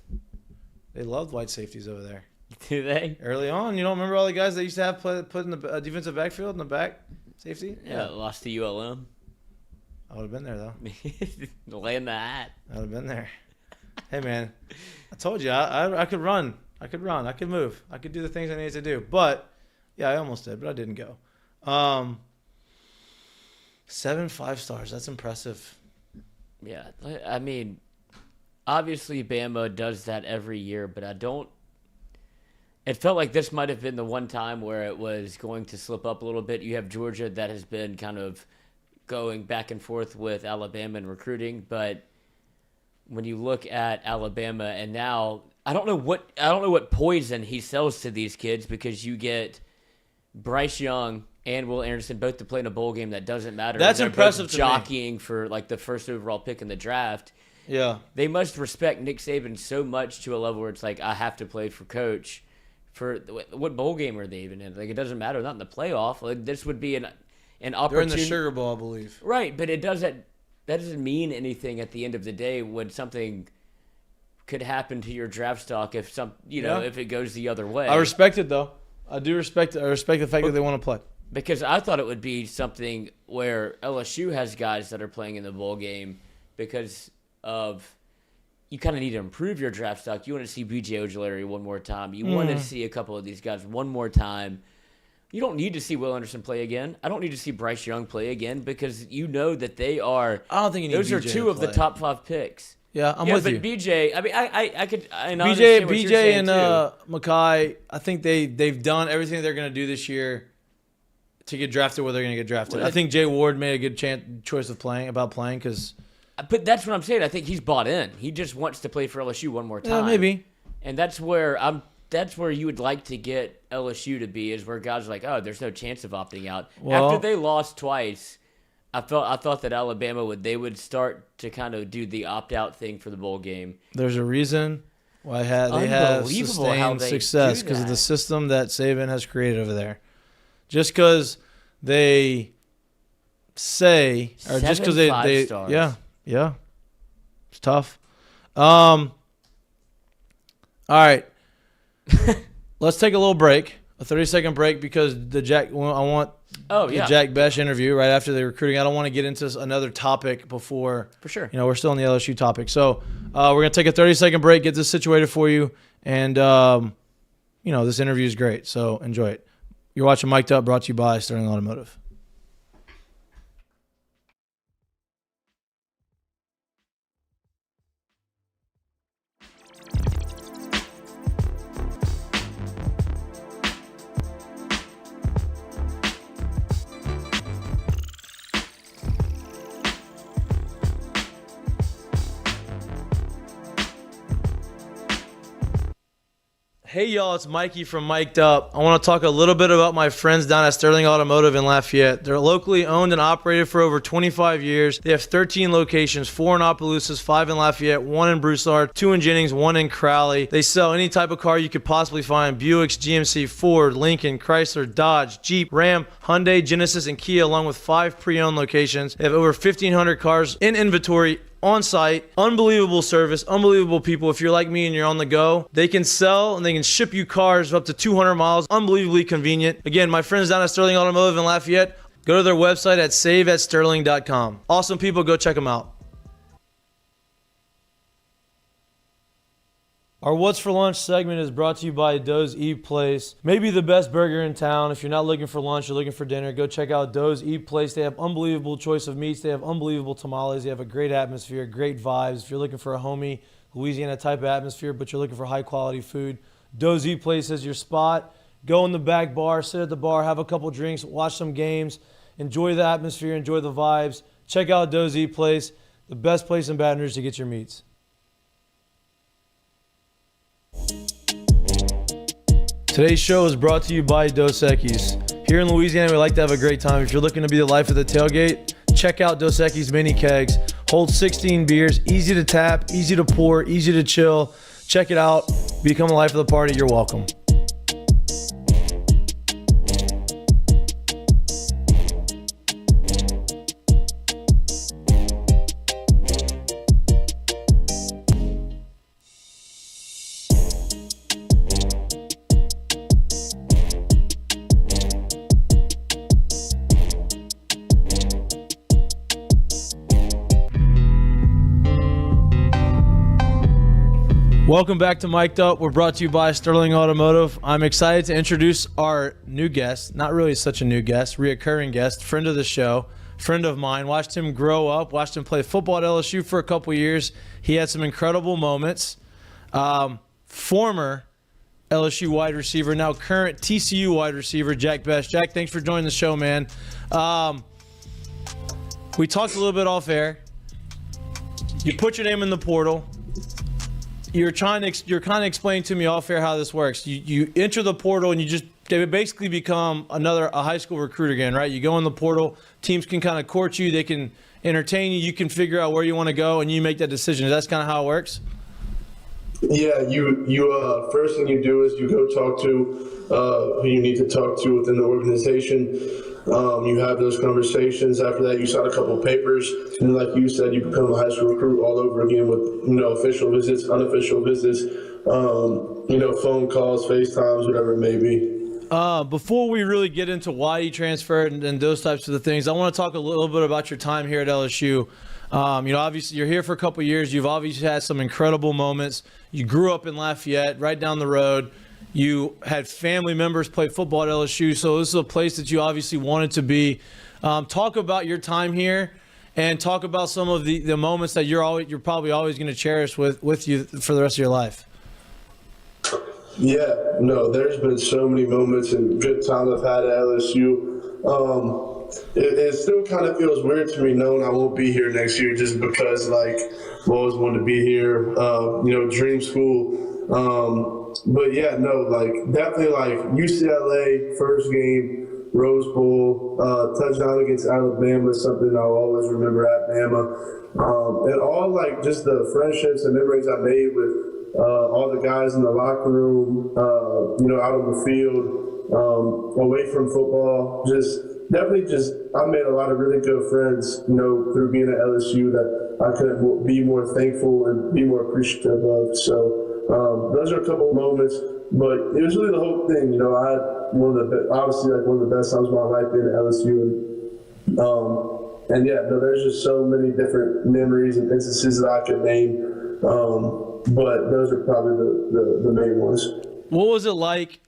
They loved white safeties over there. Do they? Early on, you don't remember all the guys they used to have put in the defensive backfield in the back safety? Yeah, lost to ULM. I would have been there though. Land the hat. I would have been there. Hey man, I told you I could run. I could move. I could do the things I needed to do. But yeah, I almost did, but I didn't go. 7 5-stars. That's impressive. Yeah, I mean, obviously Bama does that every year, but it felt like this might have been the one time where it was going to slip up a little bit. You have Georgia that has been kind of going back and forth with Alabama in recruiting, but when you look at Alabama and now I don't know what poison he sells to these kids, because you get Bryce Young and Will Anderson both to play in a bowl game that doesn't matter. That's They're impressive both to me. jockeying for like the first overall pick in the draft. Yeah. They must respect Nick Saban so much to a level where it's like, I have to play for coach. For what bowl game are they even in? Like, it doesn't matter. Not in the playoff. Like, this would be an opportunity. They're in the Sugar Bowl, I believe. Right, but that doesn't mean anything at the end of the day when something could happen to your draft stock if if it goes the other way. I respect it though. I do respect it. I respect the fact that they want to play. Because I thought it would be something where LSU has guys that are playing in the bowl game because of you kind of need to improve your draft stock. You want to see B.J. Ojulari one more time. You want to see a couple of these guys one more time. You don't need to see Will Anderson play again. I don't need to see Bryce Young play again because you know that they are. I don't think you need those BJ are two to of the play. top 5 picks. Yeah, I'm with but you. BJ, I mean, I could. BJ and Mikie, I think they've done everything they're going to do this year to get drafted where they're going to get drafted. I think Jay Ward made a good choice of playing because. But that's what I'm saying. I think he's bought in. He just wants to play for LSU one more time. Yeah, maybe. And that's where you would like to get LSU to be, is where guys are like, oh, there's no chance of opting out. Well, after they lost twice, I thought that Alabama would start to kind of do the opt-out thing for the bowl game. There's a reason why they have Unbelievable how sustained they success do because of that. the system that Saban has created over there. Just because they say, or just because 7 they 5-stars. yeah, it's tough. All right, let's take a little break, a 30-second break, because the Jack Besh interview right after the recruiting. I don't want to get into another topic before. For sure. We're still on the LSU topic. So we're going to take a 30-second break, get this situated for you. And, this interview is great. So enjoy it. You're watching Mik'd Up, brought to you by Sterling Automotive. Hey y'all, it's Mikey from Mik'd Up. I want to talk a little bit about my friends down at Sterling Automotive in Lafayette. They're locally owned and operated for over 25 years. They have 13 locations, 4 in Opelousas, 5 in Lafayette, 1 in Broussard, 2 in Jennings, 1 in Crowley. They sell any type of car you could possibly find: Buicks, GMC, Ford, Lincoln, Chrysler, Dodge, Jeep, Ram, Hyundai, Genesis, and Kia, along with 5 pre-owned locations. They have over 1,500 cars in inventory on site. Unbelievable service, unbelievable people. If you're like me and you're on the go, they can sell and they can ship you cars up to 200 miles. Unbelievably convenient. Again, my friends down at Sterling Automotive in Lafayette, go to their website at saveatsterling.com. Awesome people, go check them out. Our What's for Lunch segment is brought to you by Doe's Eat Place. Maybe the best burger in town. If you're not looking for lunch, you're looking for dinner, go check out Doe's Eat Place. They have unbelievable choice of meats. They have unbelievable tamales. They have a great atmosphere, great vibes. If you're looking for a homey Louisiana type of atmosphere, but you're looking for high quality food, Doe's Eat Place is your spot. Go in the back bar, sit at the bar, have a couple drinks, watch some games, enjoy the atmosphere, enjoy the vibes. Check out Doe's Eat Place, the best place in Baton Rouge to get your meats. Today's show is brought to you by Dos Equis. Here in Louisiana, we like to have a great time. If you're looking to be the life of the tailgate, check out Dos Equis mini kegs. Hold 16 beers, easy to tap, easy to pour, easy to chill. Check it out. Become the life of the party. You're welcome. Welcome back to Mik'd Up. We're brought to you by Sterling Automotive. I'm excited to introduce our new guest, not really such a new guest, reoccurring guest, friend of the show, friend of mine. Watched him grow up, watched him play football at LSU for a couple years. He had some incredible moments. Former LSU wide receiver, now current TCU wide receiver, Jack Besh. Jack, thanks for joining the show, man. We talked a little bit off air. You put your name in the portal. You're kind of explaining to me off air how this works. You enter the portal and they basically become a high school recruit again, right? You go in the portal, teams can kind of court you, they can entertain you, you can figure out where you want to go, and you make that decision. That's kind of how it works? Yeah, you first thing you do is you go talk to who you need to talk to within the organization. You have those conversations. After that, you sign a couple of papers, and like you said, you become a high school recruit all over again with official visits, unofficial visits, phone calls, FaceTimes, whatever it may be. Before we really get into why you transferred and those types of things, I want to talk a little bit about your time here at LSU. Obviously you're here for a couple of years. You've obviously had some incredible moments. You grew up in Lafayette, right down the road. You had family members play football at LSU, so this is a place that you obviously wanted to be. Talk about your time here, and talk about some of the moments that you're probably always going to cherish with you for the rest of your life. Yeah, no, there's been so many moments and good times I've had at LSU. It still kind of feels weird to me knowing I won't be here next year, just because I've always wanted to be here. Dream school. But yeah, no, definitely UCLA first game, Rose Bowl, touchdown against Alabama is something I'll always remember at Bama. And all just the friendships and memories I made with all the guys in the locker room, out on the field, away from football. I made a lot of really good friends, through being at LSU that I couldn't be more thankful and be more appreciative of. So those are a couple of moments, but it was really the whole thing. I had one of the best times of my life being at LSU. And there's just so many different memories and instances that I could name. But those are probably the main ones. What was it like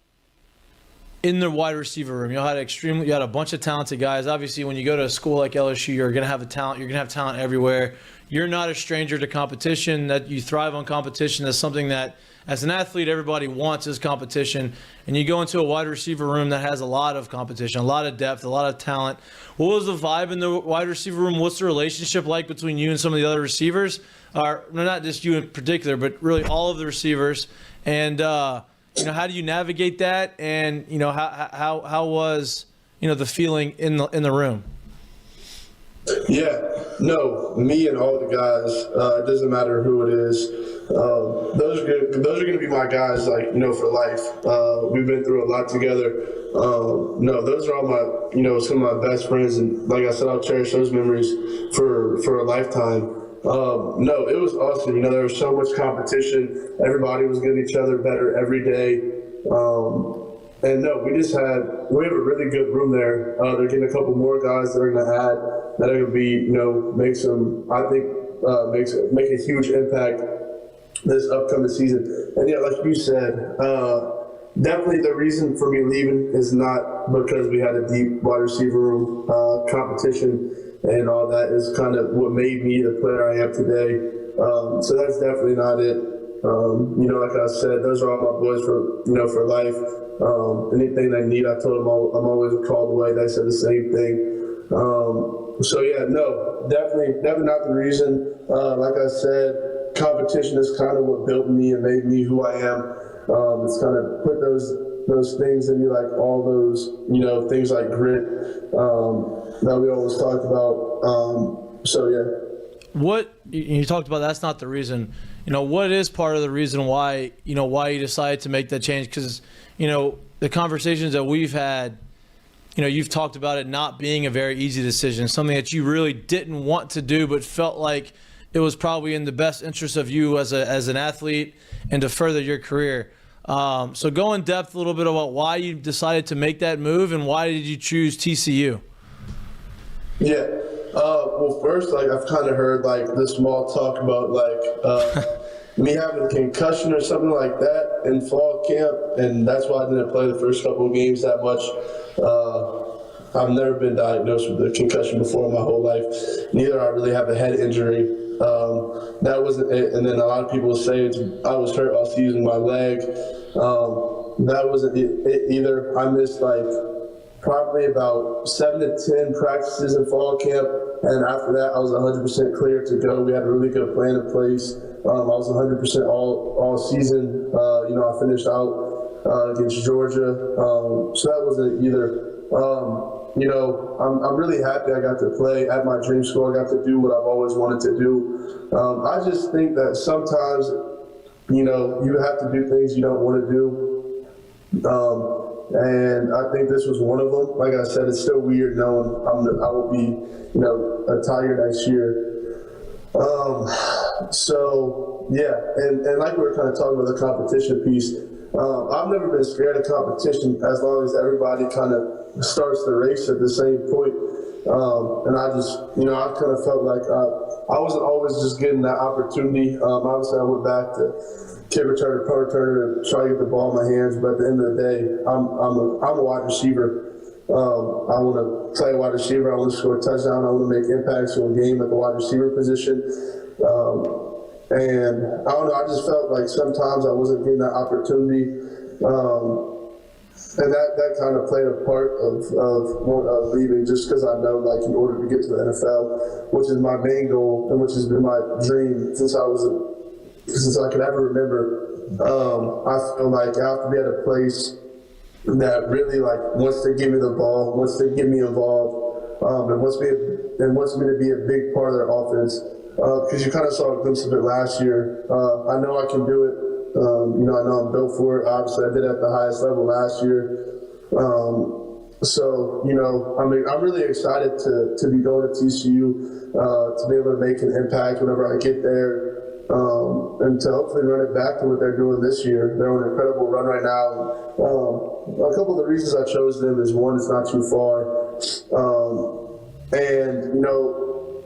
in the wide receiver room? You had a bunch of talented guys. Obviously, when you go to a school like LSU, you're going to have talent. You're going to have talent everywhere. You're not a stranger to competition. That you thrive on competition. That's something that, as an athlete, everybody wants is competition. And you go into a wide receiver room that has a lot of competition, a lot of depth, a lot of talent. What was the vibe in the wide receiver room? What's the relationship like between you and some of the other receivers? Or not just you in particular, but really all of the receivers. And how do you navigate that? And, how was, the feeling in the room? Yeah, no, me and all the guys, it doesn't matter who it is. Those are going to be my guys, for life. We've been through a lot together. No, those are all my, some of my best friends. And like I said, I'll cherish those memories for a lifetime. No, it was awesome. There was so much competition. Everybody was getting each other better every day. And no, we have a really good room there. They're getting a couple more guys that are going to add, that are going to be, make a huge impact this upcoming season. And yeah, like you said, definitely the reason for me leaving is not because we had a deep wide receiver room. Competition and all that is kind of what made me the player I am today. So that's definitely not it. Like I said, those are all my boys for life. Anything they need, I told them I'm always called away. They said the same thing. So yeah, no, definitely not the reason. Like I said, competition is kind of what built me and made me who I am. It's kind of put those things in me, like all those, things like grit that we always talked about. So yeah. What you talked about, that's not the reason. What is part of the reason why you decided to make that change? Because the conversations that we've had, you've talked about it not being a very easy decision, something that you really didn't want to do, but felt like it was probably in the best interest of you as an athlete and to further your career. So go in depth a little bit about why you decided to make that move and why did you choose TCU? Yeah. Well, first, I've kind of heard this small talk about me having a concussion or something like that in fall camp, and that's why I didn't play the first couple of games that much. I've never been diagnosed with a concussion before in my whole life. Neither I really have a head injury. That wasn't it. And then a lot of people say I was hurt all season, my leg. That wasn't it either. I missed probably about 7 to 10 practices in fall camp, and after that I was 100% clear to go. We had a really good plan in place. I was 100% all season. I finished out against Georgia, so that wasn't either. I'm really happy I got to play at my dream school. I got to do what I've always wanted to do. I just think that sometimes, you have to do things you don't want to do. And I think this was one of them. Like I said, it's still weird knowing I will be, a Tiger next year. So yeah, and like we were kind of talking about the competition piece, I've never been scared of competition as long as everybody kind of starts the race at the same point. And I just, I kind of felt like I wasn't always just getting that opportunity. Obviously, I went back to kick returner, punt returner, and try to get the ball in my hands. But at the end of the day, I'm a wide receiver. I want to play wide receiver. I want to score a touchdown. I want to make impacts in a game at the wide receiver position. And I don't know, I just felt like sometimes I wasn't getting that opportunity. And that kind of played a part of leaving, just because I know, in order to get to the NFL, which is my main goal and which has been my dream since I could ever remember, I feel like I have to be at a place that really wants to give me the ball, wants to get me involved, and wants me to be a big part of their offense. Because you kind of saw a glimpse of it last year. I know I can do it. I know I'm built for it. Obviously, I did it at the highest level last year. So, I'm really excited to be going to TCU, to be able to make an impact whenever I get there, and to hopefully run it back to what they're doing this year. They're on an incredible run right now. A couple of the reasons I chose them is, one, it's not too far.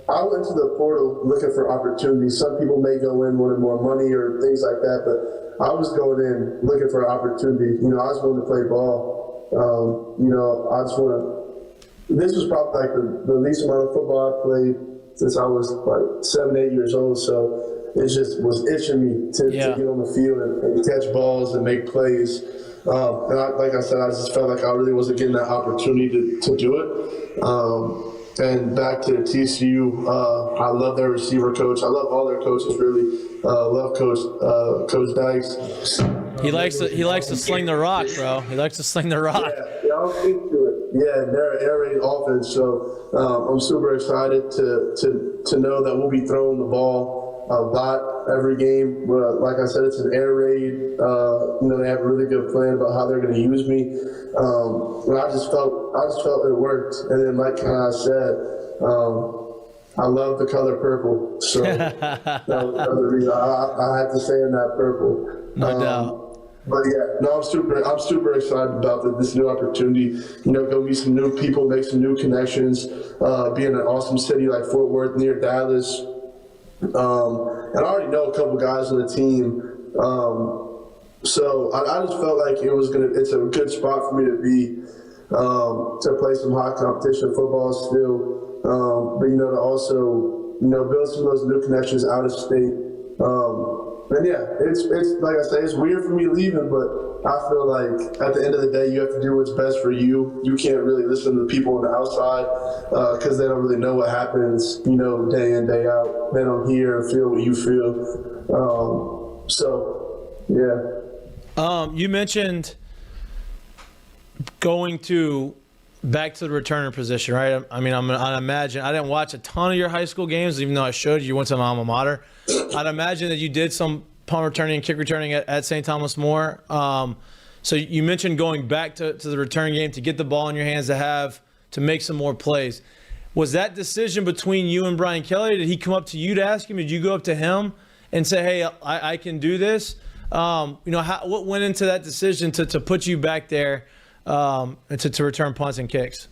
I went to the portal looking for opportunities. Some people may go in wanting more money or things like that, but I was going in looking for an opportunity. I just wanted to play ball. I just want to. This was probably the least amount of football I played since I was 7, 8 years old. So it just was itching me to get on the field and catch balls and make plays. Like I said, I just felt like I really wasn't getting that opportunity to do it. and back to TCU. I love their receiver coach. I love all their coaches, really. Love Coach Dykes. He likes to sling the rock, bro. He likes to sling the rock. Yeah, I'm into it. Yeah, and they're an air raid offense, so I'm super excited to know that we'll be throwing the ball a lot every game. But like I said, it's an air raid. They have a really good plan about how they're going to use me. And I just felt it worked. And then, like I said, I love the color purple, so that was another reason I had to stay in that purple. No doubt. But yeah, no, I'm super excited about this new opportunity. Go meet some new people, make some new connections, be in an awesome city like Fort Worth near Dallas. And I already know a couple guys on the team. So I just felt like it's a good spot for me to be, to play some high competition football still. But to also, build some of those new connections out of state. And yeah, it's like I say, it's weird for me leaving, but I feel like at the end of the day, you have to do what's best for you. You can't really listen to the people on the outside because they don't really know what happens, day in, day out. They don't hear or feel what you feel. So, yeah. You mentioned going back to the returner position, right? I mean, I imagine I didn't watch a ton of your high school games, even though I showed you went to my alma mater. I'd imagine that you did some punt returning and kick returning at St. Thomas More. So you mentioned going back to the return game to get the ball in your hands to make some more plays. Was that decision between you and Brian Kelly? Did he come up to you to ask him? Did you go up to him and say, "Hey, I can do this"? What went into that decision to put you back there and to return punts and kicks?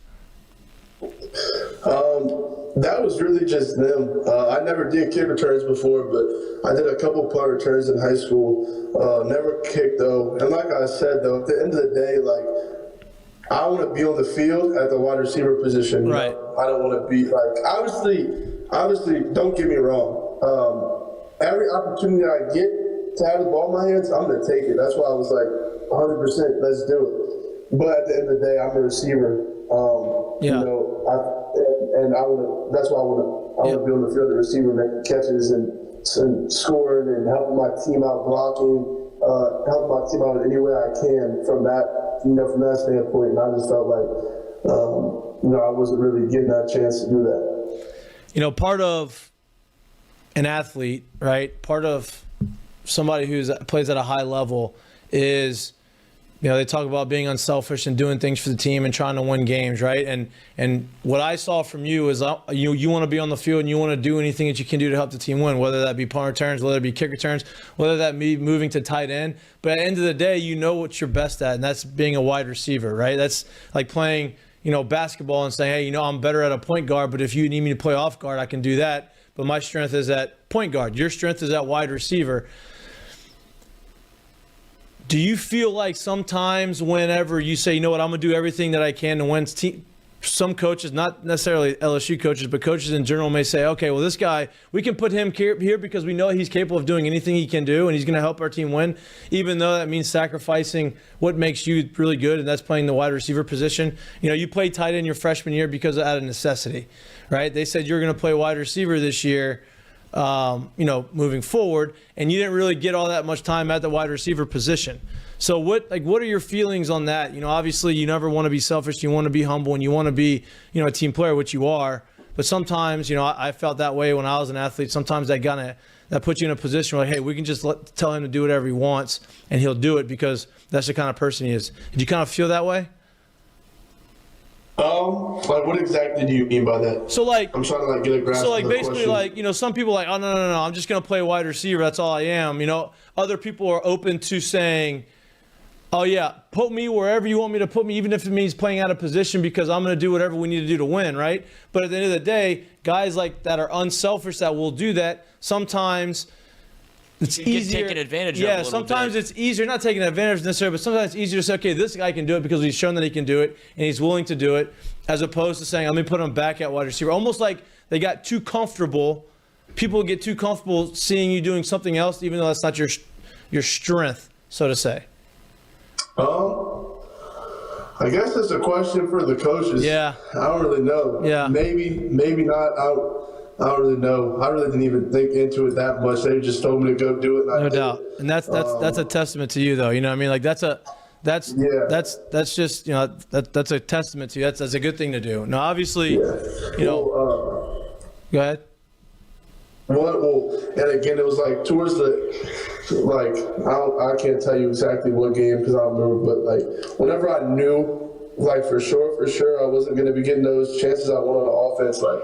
That was really just them. I never did kick returns before, but I did a couple punt returns in high school. Never kicked though. And like I said though, at the end of the day, I want to be on the field at the wide receiver position. Right. I don't want to be obviously, don't get me wrong. Every opportunity I get to have the ball in my hands, I'm going to take it. That's why I was like 100%, let's do it. But at the end of the day, I'm a receiver. That's why I want to be on the field, the receiver, making catches and scoring and helping my team out blocking, helping my team out in any way I can from that standpoint. And I just felt like, I wasn't really getting that chance to do that. Part of an athlete, right? Part of somebody who plays at a high level is, they talk about being unselfish and doing things for the team and trying to win games, right? And what I saw from you is you want to be on the field and you want to do anything that you can do to help the team win, whether that be punt returns, whether it be kick returns, whether that be moving to tight end. But at the end of the day, you know what you're best at, and that's being a wide receiver, right? That's like playing, basketball and saying, hey, I'm better at a point guard, but if you need me to play off guard, I can do that. But my strength is at point guard. Your strength is at wide receiver. Do you feel like sometimes whenever you say, I'm going to do everything that I can to win, some coaches, not necessarily LSU coaches, but coaches in general may say, okay, well, this guy, we can put him here because we know he's capable of doing anything he can do and he's going to help our team win, even though that means sacrificing what makes you really good, and that's playing the wide receiver position. You played tight end your freshman year because out of necessity, right? They said you're going to play wide receiver this year. Moving forward, and you didn't really get all that much time at the wide receiver position. So what are your feelings on that? Obviously you never want to be selfish. You want to be humble and you want to be, a team player, which you are. But sometimes, I felt that way when I was an athlete. Sometimes that puts you in a position where, hey, we can just tell him to do whatever he wants and he'll do it because that's the kind of person he is. Did you kind of feel that way? What exactly do you mean by that? So I'm trying to get a grasp. So of the basically question. some people oh no, I'm just gonna play wide receiver. That's all I am. Other people are open to saying, oh yeah, put me wherever you want me to put me, even if it means playing out of position because I'm gonna do whatever we need to do to win, right? But at the end of the day, guys like that are unselfish that will do that. Sometimes it's easier. Taken advantage of a Yeah, little sometimes bit. it's easier, not taking advantage necessarily, but sometimes it's easier to say, okay, this guy can do it because he's shown that he can do it and he's willing to do it, as opposed to saying, let me put him back at wide receiver. Almost like they got too comfortable. People get too comfortable seeing you doing something else, even though that's not your strength, so to say. I guess it's a question for the coaches. Yeah. I don't really know. Yeah. Maybe not. I don't really know. I really didn't even think into it that much. They just told me to go do it. And No doubt. And that's a testament to you, though. You know what I mean? Like that's just, you know, that's a testament to you. That's a good thing to do. Now, obviously, you know, go ahead. Well, and again, it was like towards I can't tell you exactly what game because I don't remember, but like whenever I knew, like for sure, I wasn't going to be getting those chances I wanted on offense, like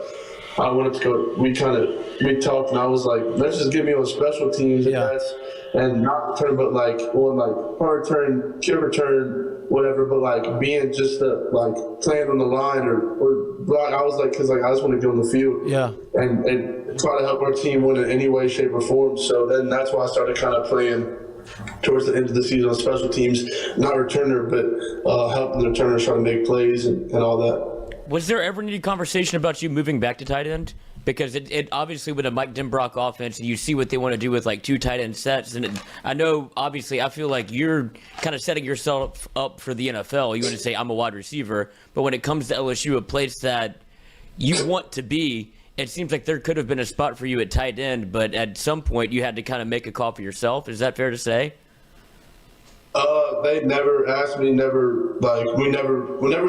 I wanted to go. We talked, and I was like, let's just get me on special teams, and not return, but like on like punt return, kick return, whatever. But like being just like playing on the line or block. I was like, because like I just want to get on the field, and try to help our team win in any way, shape, or form. So then that's why I started kind of playing towards the end of the season on special teams, not returner, but helping the returners try to make plays and all that. Was there ever any conversation about you moving back to tight end? Because it obviously with a Mike Denbrock offense, and you see what they want to do with like 2 tight end sets. And I know, obviously, I feel like you're kind of setting yourself up for the NFL. You want to say I'm a wide receiver, but when it comes to LSU, a place that you want to be, it seems like there could have been a spot for you at tight end, but at some point you had to kind of make a call for yourself. Is that fair to say? They never asked me, whenever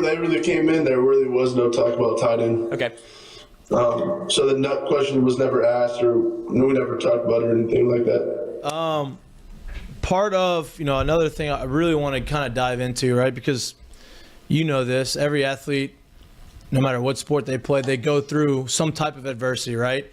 they really came in, there really was no talk about tight end. Okay. So the question was never asked, or we never talked about it or anything like that. Part of, you know, another thing I really want to kind of dive into, right? Because you know this, every athlete, no matter what sport they play, they go through some type of adversity, right?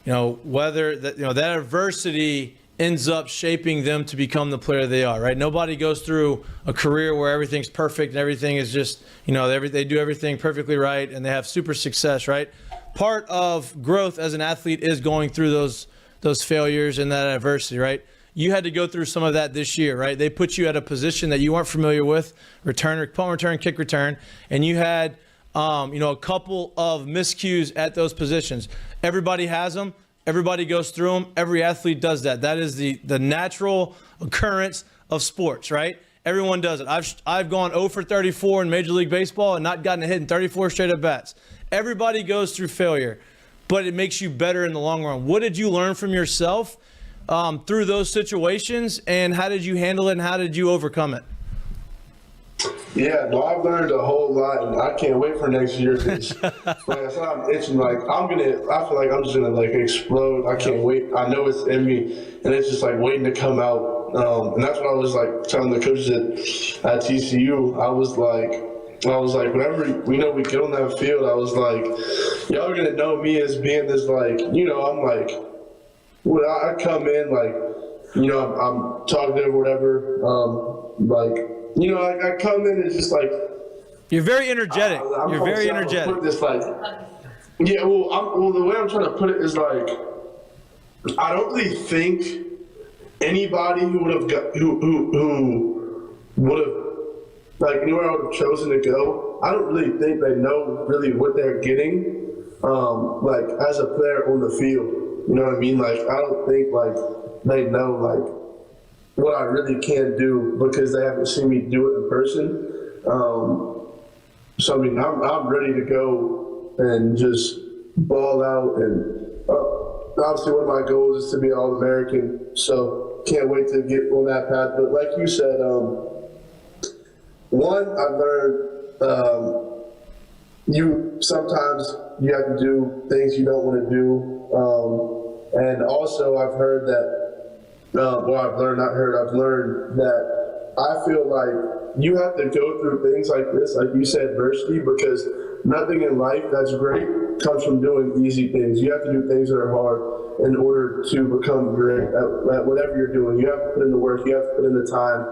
You know, whether that, you know, that adversity ends up shaping them to become the player they are, right? Nobody goes through a career where everything's perfect and everything is just, you know, they do everything perfectly right and they have super success, right? Part of growth as an athlete is going through those failures and that adversity, right? You had to go through some of that this year, right? They put you at a position that you weren't familiar with, punt return, kick return, and you had you know, a couple of miscues at those positions. Everybody has them. Everybody goes through them. Every athlete does that. That is the natural occurrence of sports, right? Everyone does it. I've gone 0 for 34 in Major League Baseball and not gotten a hit in 34 straight at bats. Everybody goes through failure, but it makes you better in the long run. What did you learn from yourself through those situations, and how did you handle it, and how did you overcome it? Yeah, no, I've learned a whole lot, and I can't wait for next year. Cause, like I said, I'm itching. Like I feel like I'm just gonna like explode. I can't wait. I know it's in me, and it's just like waiting to come out. And that's what I was like telling the coaches at TCU. I was like, whenever we get on that field, I was like, y'all are gonna know me as being this like, you know, I'm like, when I come in like, you know, I'm talkative or whatever, like. You know, I come in and just like. You're very energetic. You're very energetic. Put this like, yeah. Well, the way I'm trying to put it is like, I don't really think anybody who would have like anywhere I would have chosen to go. I don't really think they know really what they're getting, like as a player on the field. You know what I mean? Like I don't think like they know like what I really can do because they haven't seen me do it in person. So I mean, I'm ready to go and just ball out. And obviously, one of my goals is to be All-American. So can't wait to get on that path. But like you said, one I've learned sometimes you have to do things you don't want to do, and also I've heard that. I've learned that I feel like you have to go through things like this, like you said, adversity, because nothing in life that's great comes from doing easy things. You have to do things that are hard in order to become great at whatever you're doing. You have to put in the work, you have to put in the time.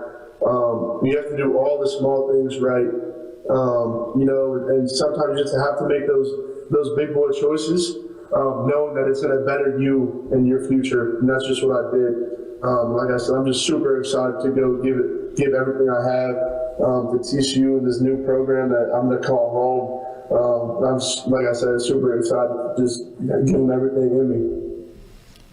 You have to do all the small things right, you know, and sometimes you just have to make those big boy choices, knowing that it's going to better you in your future, and that's just what I did. Like I said, I'm just super excited to go give everything I have to TCU and this new program that I'm going to call home. I'm, like I said, super excited to just give them everything in me.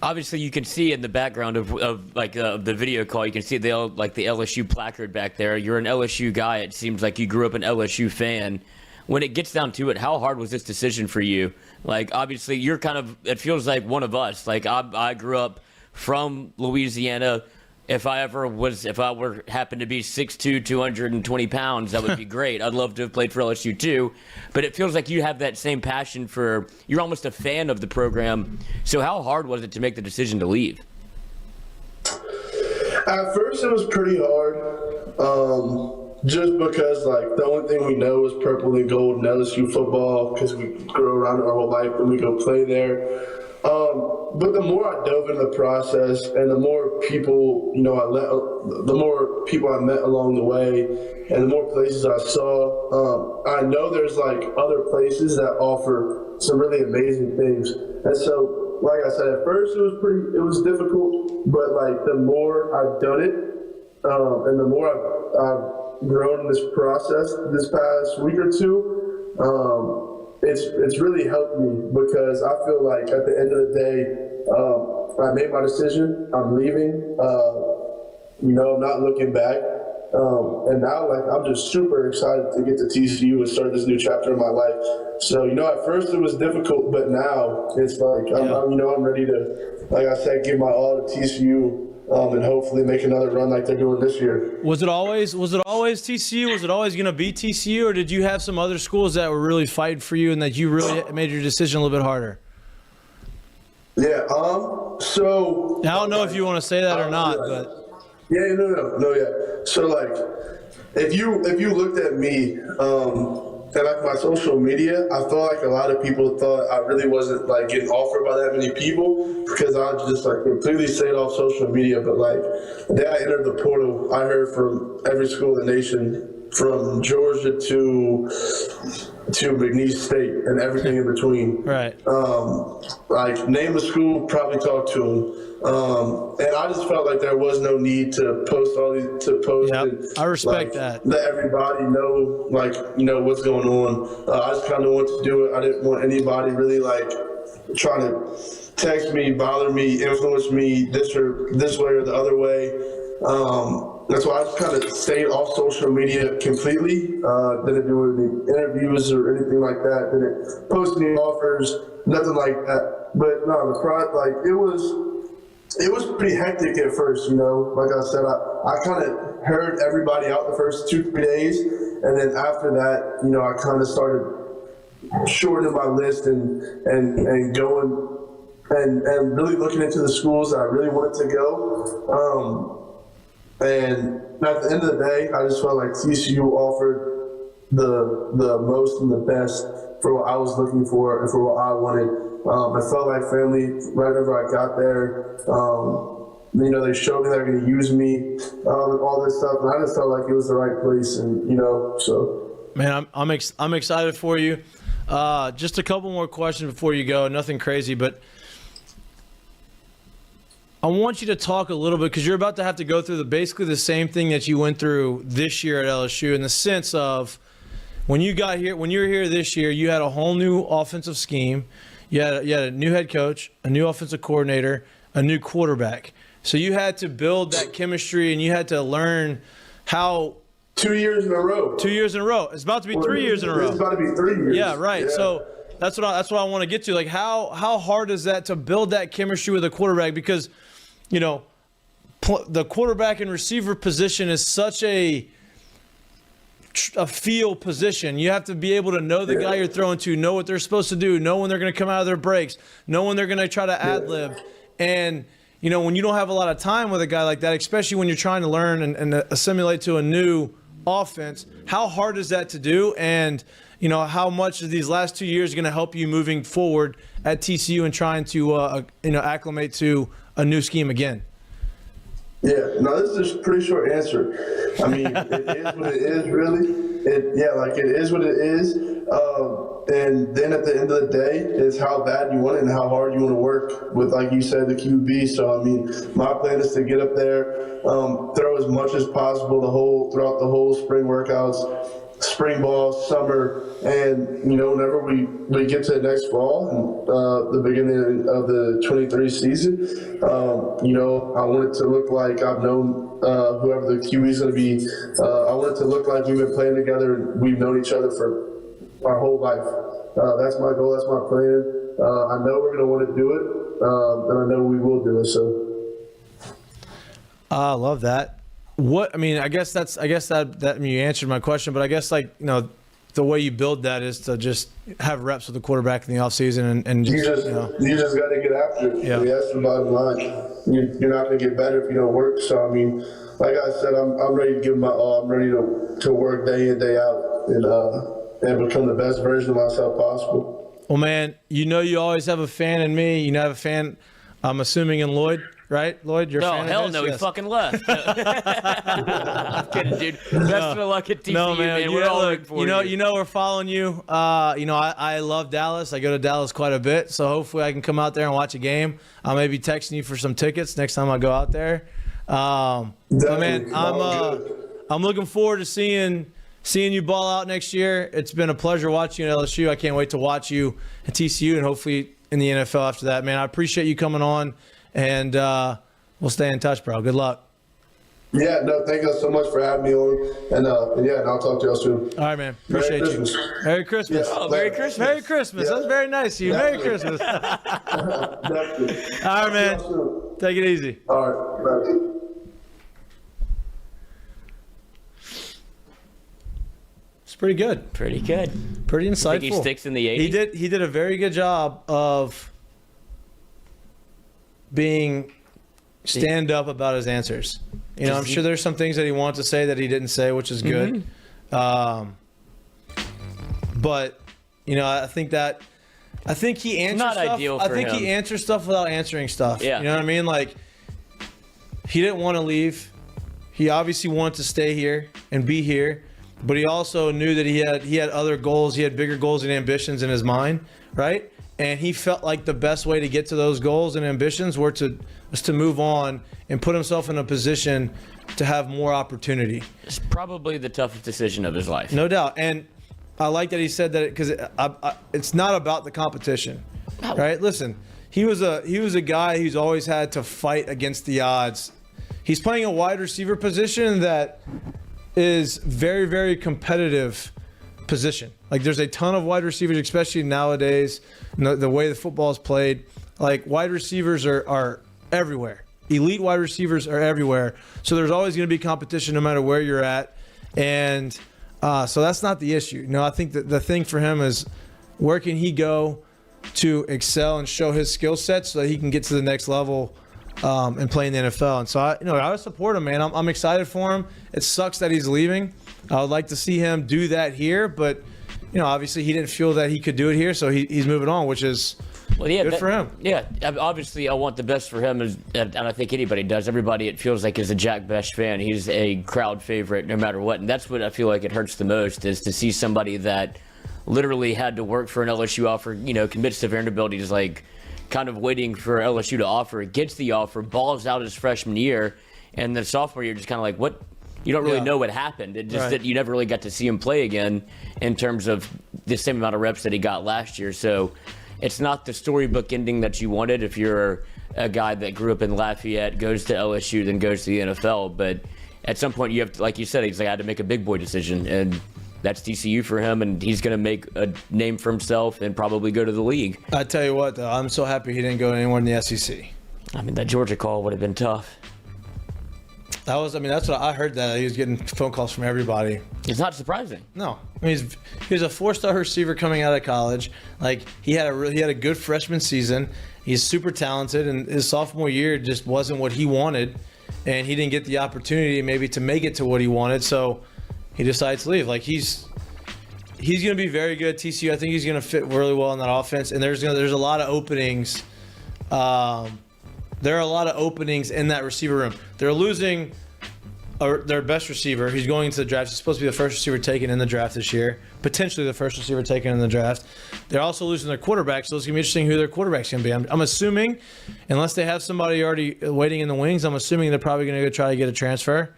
Obviously, you can see in the background of the video call, you can see the LSU placard back there. You're an LSU guy. It seems like you grew up an LSU fan. When it gets down to it, how hard was this decision for you? Like, obviously, you're it feels like one of us. Like, I grew up from Louisiana. If I happened to be 6'2", 220 pounds, that would be great. I'd love to have played for LSU too. But it feels like you have that same passion you're almost a fan of the program. So how hard was it to make the decision to leave? At first, it was pretty hard. Just because, the only thing we know is purple and gold and LSU football because we grew around it our whole life and we go play there. But the more I dove into the process and the more people, the more people I met along the way and the more places I saw, I know there's other places that offer some really amazing things. And so, like I said, at first it was difficult, but the more I've done it, and the more I've grown in this process this past week or two, it's really helped me because I feel like at the end of the day, I made my decision. I'm leaving. I'm not looking back. And now, I'm just super excited to get to TCU and start this new chapter in my life. So, at first it was difficult, but now it's I'm ready to, like I said, give my all to TCU. And hopefully make another run like they're doing this year. Was it always TCU? Was it always going to be TCU, or did you have some other schools that were really fighting for you and that you really made your decision a little bit harder? Yeah. So I don't know if you want to say that or not, but yeah, no, yeah. So if you looked at me, and my social media, I felt like a lot of people thought I really wasn't getting offered by that many people because I just completely stayed off social media. But the day I entered the portal, I heard from every school in the nation, from Georgia to McNeese State and everything in between. Right. Name a school, probably talk to them. And I just felt like there was no need to post all these Yep, and, I respect that. Let everybody know what's going on. I just kind of wanted to do it. I didn't want anybody really trying to text me, bother me, influence me this way or the other way. That's why I just kind of stayed off social media completely. Didn't do any interviews or anything like that. Didn't post any offers, nothing like that. But no, it was pretty hectic at first, Like I said, I kind of heard everybody out the first 2-3 days, and then after that, I kind of started shortening my list and going and really looking into the schools that I really wanted to go. And at the end of the day, I just felt like TCU offered the most and the best for what I was looking for and for what I wanted. I felt like family right whenever I got there. They showed me they're going to use me, all this stuff, and I just felt like it was the right place, and so. Man, I'm excited for you. Just a couple more questions before you go. Nothing crazy, but I want you to talk a little bit because you're about to have to go through basically the same thing that you went through this year at LSU in the sense of when you got here, when you were here this year, you had a whole new offensive scheme. You had a new head coach, a new offensive coordinator, a new quarterback. So you had to build that chemistry and you had to learn how. 2 years in a row. 2 years in a row. It's about to be 3 years in a row. It's about to be 3 years. Yeah, right. Yeah. So that's what I want to get to. How hard is that to build that chemistry with a quarterback? Because, the quarterback and receiver position is such a feel position. You have to be able to know the guy you're throwing to, know what they're supposed to do, know when they're going to come out of their breaks, know when they're going to try to ad-lib. And, when you don't have a lot of time with a guy like that, especially when you're trying to learn and assimilate to a new offense, how hard is that to do? And, how much is these last 2 years going to help you moving forward at TCU and trying to, acclimate to a new scheme again? Yeah, no, this is a pretty short answer. I mean, it is what it is, really. It is what it is. And then at the end of the day, it's how bad you want it and how hard you want to work with, like you said, the QB. So, I mean, my plan is to get up there, throw as much as possible throughout the whole spring workouts, spring ball, summer, and whenever we get to the next fall and the beginning of the 23 season, I want it to look like I've known whoever the QB is going to be. I want it to look like we've been playing together and we've known each other for our whole life. That's my goal. That's my plan. I know we're going to want to do it, and I know we will do it. So. I love that. I guess that you answered my question, but I guess the way you build that is to just have reps with the quarterback in the offseason and you just got to get after it. Yeah. That's the bottom line. You're not going to get better if you don't work. So like I said, I'm ready to give my all. I'm ready to work day in, day out, and become the best version of myself possible. Well, man, you always have a fan in me. You have a fan, I'm assuming, in Lloyd. Lloyd, you're a fan hell of his? no, he fucking left. I'm kidding, dude. Best of luck at TCU, man. We're all rooting for you. We're following you. I love Dallas. I go to Dallas quite a bit, so hopefully I can come out there and watch a game. I'll maybe texting you for some tickets next time I go out there. But man, I'm looking forward to seeing you ball out next year. It's been a pleasure watching you at LSU. I can't wait to watch you at TCU and hopefully in the NFL after that, man. I appreciate you coming on. And we'll stay in touch, bro. Good luck. Yeah, no, thank you so much for having me on. And I'll talk to y'all soon. All right, man. Appreciate you. Merry Christmas. Yeah, Merry Christmas. Merry Christmas. Yeah. That's very nice of you. Merry Christmas. Definitely. All right, man. Take it easy. All right. It's pretty good. Pretty good. Pretty insightful. I think he sticks in the 80s. He did a very good job of being stand up about his answers. I'm sure there's some things that he wanted to say that he didn't say, which is good. Mm-hmm. But I think he answers not stuff. ideal for him. He answers stuff without answering stuff. Yeah. You know what I mean? Like, he didn't want to leave. He obviously wanted to stay here and be here, but he also knew that he had other goals. He had bigger goals and ambitions in his mind, right? And he felt like the best way to get to those goals and ambitions was to move on and put himself in a position to have more opportunity. It's probably the toughest decision of his life. No doubt. And I like that he said that because it's not about the competition, right? Listen, he was a guy who's always had to fight against the odds. He's playing a wide receiver position that is very, very competitive position. Like, there's a ton of wide receivers, especially nowadays, the way the football is played. Like, wide receivers are everywhere. Elite wide receivers are everywhere. So there's always going to be competition no matter where you're at. And so that's not the issue. I think that the thing for him is, where can he go to excel and show his skill set so that he can get to the next level and play in the NFL. And so I would support him, man. I'm excited for him. It sucks that he's leaving. I would like to see him do that here, but obviously he didn't feel that he could do it here, so he's moving on, which is good for him. Yeah, obviously I want the best for him, and I think anybody does. Everybody, it feels like, is a Jack Besh fan. He's a crowd favorite no matter what, and that's what I feel like it hurts the most, is to see somebody that literally had to work for an LSU offer, commits to Vanderbilt. He's like kind of waiting for LSU to offer, gets the offer, balls out his freshman year, and the sophomore year just kind of like, what? You don't really know what happened. It just that you never really got to see him play again in terms of the same amount of reps that he got last year. So it's not the storybook ending that you wanted if you're a guy that grew up in Lafayette, goes to LSU, then goes to the NFL. But at some point you have to, like you said, he's like, I had to make a big boy decision, and that's TCU for him, and he's going to make a name for himself and probably go to the league. I tell you what, though, I'm so happy he didn't go anywhere in the SEC. I mean, that Georgia call would have been tough. That's what I heard, that he was getting phone calls from everybody. It's not surprising. No, I mean, he was a 4-star receiver coming out of college. Like, he had a good freshman season. He's super talented, and his sophomore year just wasn't what he wanted, and he didn't get the opportunity maybe to make it to what he wanted. So he decided to leave. Like, he's going to be very good at TCU. I think he's going to fit really well in that offense, and there's a lot of openings. There are a lot of openings in that receiver room. They're losing their best receiver. He's going into the draft. He's supposed to be the first receiver taken in the draft this year, potentially the first receiver taken in the draft. They're also losing their quarterback, so it's going to be interesting who their quarterback's going to be. I'm assuming, unless they have somebody already waiting in the wings, I'm assuming they're probably going to go try to get a transfer.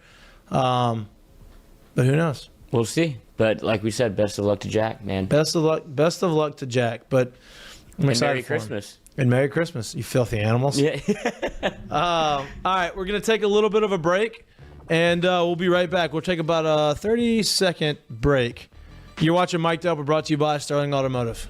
But who knows? We'll see. But like we said, best of luck to Jack, man. Best of luck to Jack. But I'm And excited Merry for him. Christmas. And Merry Christmas, you filthy animals. Yeah. All right, we're going to take a little bit of a break, and we'll be right back. We'll take about a 30-second break. You're watching Mik'd Up. We're brought to you by Sterling Automotive.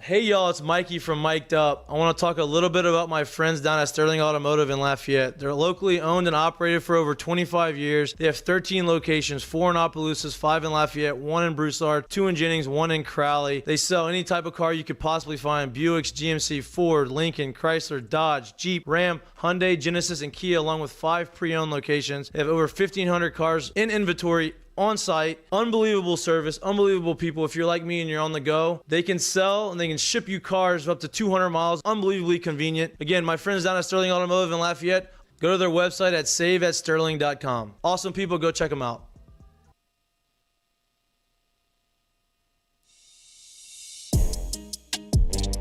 Hey, y'all, it's Mikey from Mik'd Up. I want to talk a little bit about my friends down at Sterling Automotive in Lafayette. They're locally owned and operated for over 25 years. They have 13 locations, 4 in Opelousas, 5 in Lafayette, 1 in Broussard, 2 in Jennings, 1 in Crowley. They sell any type of car you could possibly find: Buicks, GMC, Ford, Lincoln, Chrysler, Dodge, Jeep, Ram, Hyundai, Genesis, and Kia, along with 5 pre-owned locations. They have over 1,500 cars in inventory on site. Unbelievable service, unbelievable people. If you're like me and you're on the go, they can sell and they can ship you cars up to 200 miles. Unbelievably convenient. Again, my friends down at Sterling Automotive in Lafayette, go to their website at saveatsterling.com. Awesome people, go check them out.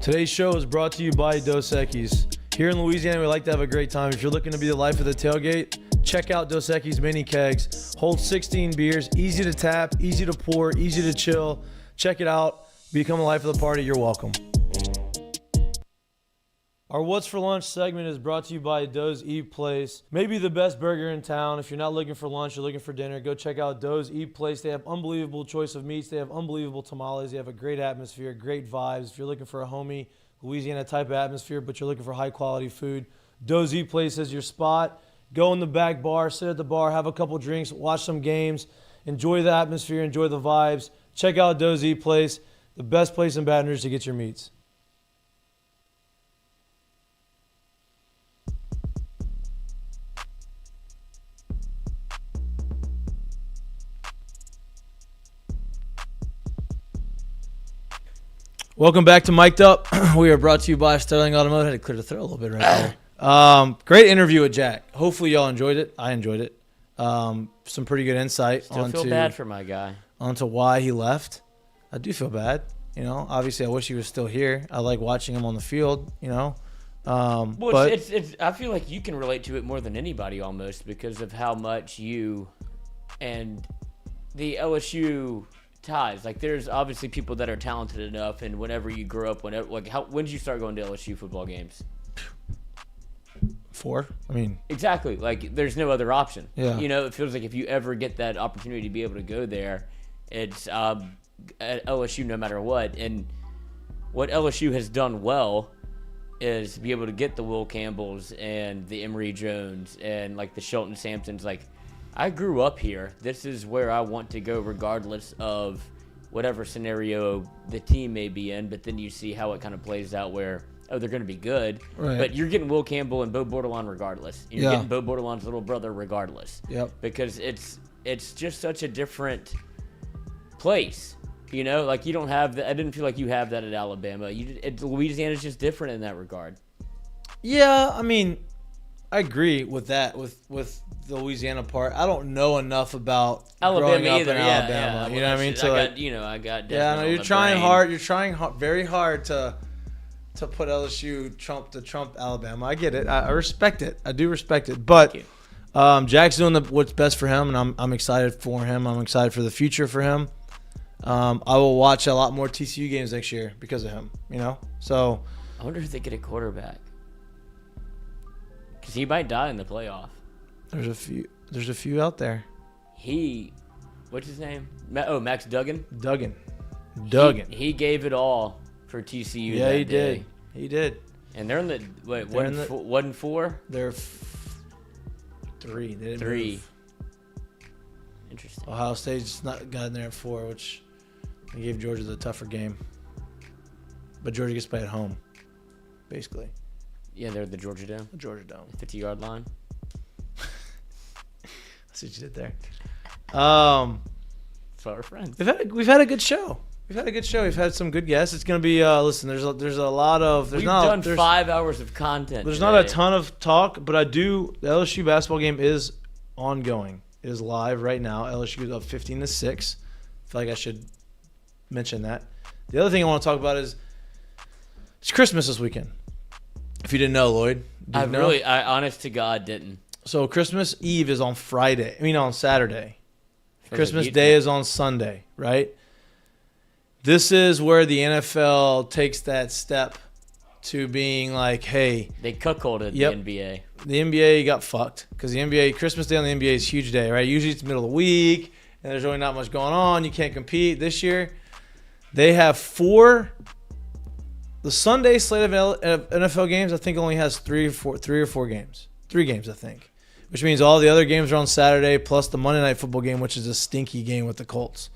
Today's show is brought to you by Dos Equis. Here in Louisiana, we like to have a great time. If you're looking to be the life of the tailgate, check out Dos Equis mini kegs. Hold 16 beers, easy to tap, easy to pour, easy to chill. Check it out. Become the life of the party. You're welcome. Our What's for Lunch segment is brought to you by Doe's Eat Place. Maybe the best burger in town. If you're not looking for lunch, you're looking for dinner, go check out Doe's Eat Place. They have unbelievable choice of meats. They have unbelievable tamales. They have a great atmosphere, great vibes. If you're looking for a homey Louisiana type of atmosphere, but you're looking for high quality food, Doe's Eat Place is your spot. Go in the back bar, sit at the bar, have a couple drinks, watch some games, enjoy the atmosphere, enjoy the vibes. Check out Doe's Eat Place, the best place in Baton Rouge to get your meats. Welcome back to Mik'd Up. We are brought to you by Sterling Automotive. I had to clear the throat a little bit right there. Great interview with Jack. Hopefully y'all enjoyed it. I enjoyed it. Some pretty good insight Still feel bad for my guy. onto why he left. I do feel bad. You know, obviously I wish he was still here. I like watching him on the field, you know. Well, But it's I feel like you can relate to it more than anybody almost because of how much you and the LSU ties. Like, there's obviously people that are talented enough, and whenever you grow up, when did you start going to LSU football games? 4. I mean, Exactly. Like, there's no other option. Yeah. You know, it feels like if you ever get that opportunity to be able to go there, it's at LSU no matter what. And what LSU has done well is be able to get the Will Campbells and the Emory Jones and like the Shelton Sampsons. Like, I grew up here. This is where I want to go regardless of whatever scenario the team may be in. But then you see how it kind of plays out where, oh, they're going to be good. Right. But you're getting Will Campbell and Bo Bordelon regardless. You're Yeah. getting Bo Bordelon's little brother regardless. Yep. Because it's just such a different place. You know, like you don't have that. I didn't feel like you have that at Alabama. Louisiana's just different in that regard. yeah, I mean, I agree with that, with the Louisiana part. I don't know enough about growing up either. in Yeah, Alabama. yeah. You know what I mean? I got. Yeah, Desmond no, on you're the trying brain. hard. You're trying very hard to put LSU Trump Alabama. I get it. I respect it. I do respect it. But Jack's doing what's best for him, and I'm excited for him. I'm excited for the future for him. I will watch a lot more TCU games next year because of him. You know, so I wonder if they get a quarterback because he might die in the playoff. there's a few out there. What's his name? Max Duggan. Duggan. He gave it all for TCU. Yeah, that he day. did. He did. And they're in the They're in the- 1-4. They're 3. They didn't 3. move. Interesting. Ohio State's not got in there at 4, which they gave Georgia the tougher game. But Georgia gets to play at home, basically. Yeah, they're the Georgia Dome. The Georgia Dome. 50-yard line. That's what you did there. That's why we're friends. We've had a good show. We've had some good guests. It's gonna be listen. There's a lot of. We've done 5 hours of content. There's today. not a ton of talk, but the LSU basketball game is ongoing. It is live right now. LSU is up 15-6. I feel like I should mention that. The other thing I want to talk about is it's Christmas this weekend. If you didn't know, Lloyd, I honest to God, didn't. So Christmas Eve is on Friday. I mean, on Saturday. Christmas like Day is on Sunday, right? This is where the NFL takes that step to being like, hey. They cuckolded Yep. the NBA. The NBA got fucked because the NBA, Christmas Day on the NBA is a huge day, right? Usually it's the middle of the week and there's really not much going on. You can't compete. This year, they have the Sunday slate of NFL games, I think only has three or four games. 3 games, I think, which means all the other games are on Saturday plus the Monday Night Football game, which is a stinky game with the Colts.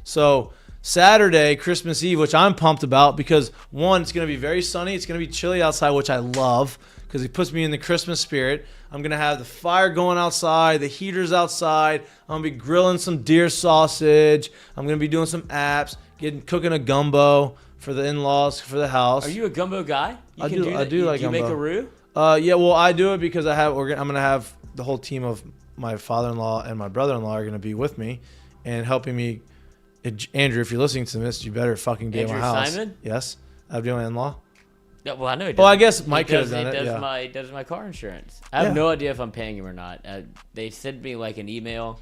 So Saturday, Christmas Eve, which I'm pumped about because, one, it's going to be very sunny. It's going to be chilly outside, which I love because it puts me in the Christmas spirit. I'm going to have the fire going outside, the heaters outside. I'm going to be grilling some deer sausage. I'm going to be doing some apps, cooking a gumbo for the in-laws, for the house. Are you a gumbo guy? I do like Do you gumbo. make a roux? Yeah, well, I do it because I'm going to have the whole team of my father-in-law and my brother-in-law are going to be with me and helping me. Andrew, if you're listening to this, you better fucking get my house. Simon? Yes, I'm doing my in-law. Yeah, well, I know he does. Well, I guess Mike could have done it. He does my car insurance. I have no idea if I'm paying him or not. They sent me like an email,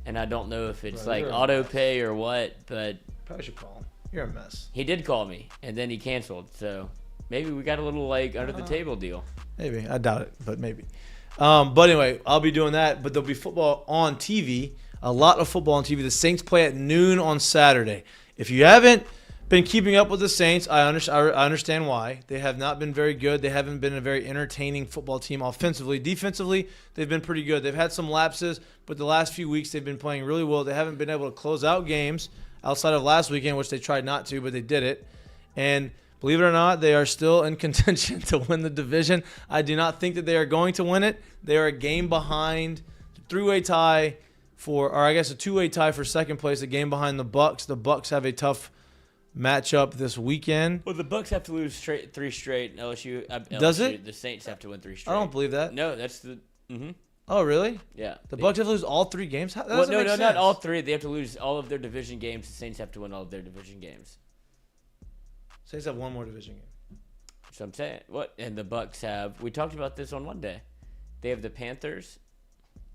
and I don't know if it's like auto pay or what. But probably should call him. You're a mess. He did call me, and then he canceled. So maybe we got a little like under the table deal. Maybe. I doubt it, but maybe. But anyway, I'll be doing that. But there'll be football on TV. A lot of football on TV. The Saints play at noon on Saturday. If you haven't been keeping up with the Saints, I understand why. They have not been very good. They haven't been a very entertaining football team offensively. Defensively, they've been pretty good. They've had some lapses, but the last few weeks they've been playing really well. They haven't been able to close out games outside of last weekend, which they tried not to, but they did it. And believe it or not, they are still in contention to win the division. I do not think that they are going to win it. They are a game behind, three-way tie a two-way tie for second place, a game behind the Bucs. The Bucs have a tough matchup this weekend. Well, the Bucs have to lose 3 straight, and LSU. Does it? The Saints have to win 3 straight. I don't believe that. No, that's the. Mm-hmm. Oh, really? Yeah. The Bucs have to lose all 3 games? That Well, doesn't make sense. not all 3. They have to lose all of their division games. The Saints have to win all of their division games. Saints have 1 more division game. So I'm saying what, and the Bucs have. We talked about this on Monday. They have the Panthers.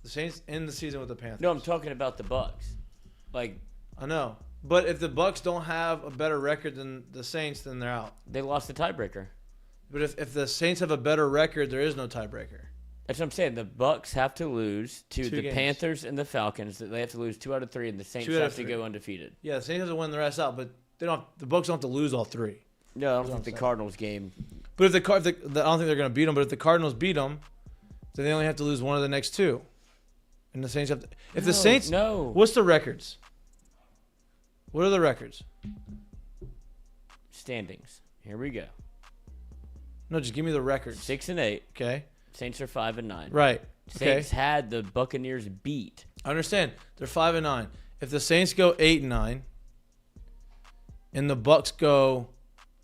The Saints end the season with the Panthers. No, I'm talking about the Bucs. Like, I know, but if the Bucs don't have a better record than the Saints, then they're out. they lost the tiebreaker. But if the Saints have a better record, there is no tiebreaker. That's what I'm saying. The Bucs have to lose to 2 the games. Panthers and the Falcons. They have to lose 2 out of 3, and the Saints 2 out of have to 3. go undefeated. Yeah, the Saints have to win the rest out, but they don't. The Bucs don't have to lose all 3. No, I don't think the Cardinals game. But if I don't think they're going to beat them. But if the Cardinals beat them, then they only have to lose 1 of the next 2. And the Saints have to. If the Saints, what's the records? What are the records? Standings. Here we go. No, just give me the records. 6-8. Okay. Saints are 5-9. Right. Okay. Saints had the Buccaneers beat. I understand. They're 5-9. If the Saints go 8-9, and the Bucs go.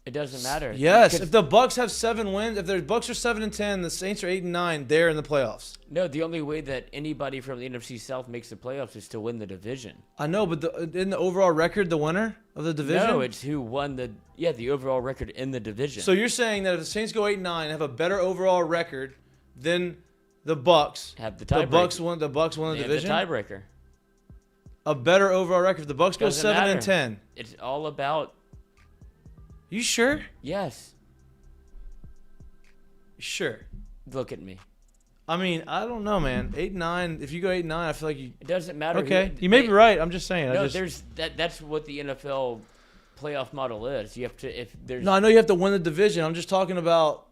It doesn't matter. Yes, if the Bucs have 7 wins, if the Bucs are 7-10, the Saints are 8-9. They're in the playoffs. No, the only way that anybody from the NFC South makes the playoffs is to win the division. I know, but in the overall record, the winner of the division. No, it's who won the overall record in the division. So you're saying that if the Saints go 8-9, have a better overall record than the Bucs, have the tiebreaker. The Bucs won the division. Have the tiebreaker. A better overall record. If the Bucs go 7-10. It's all about. You sure? Yes. Sure. Look at me. I mean, I don't know, man. 8-9. If you go 8-9, I feel like you. It doesn't matter. Okay, you may be right. I'm just saying. No, that's what the NFL playoff model is. You have to No, I know you have to win the division. I'm just talking about.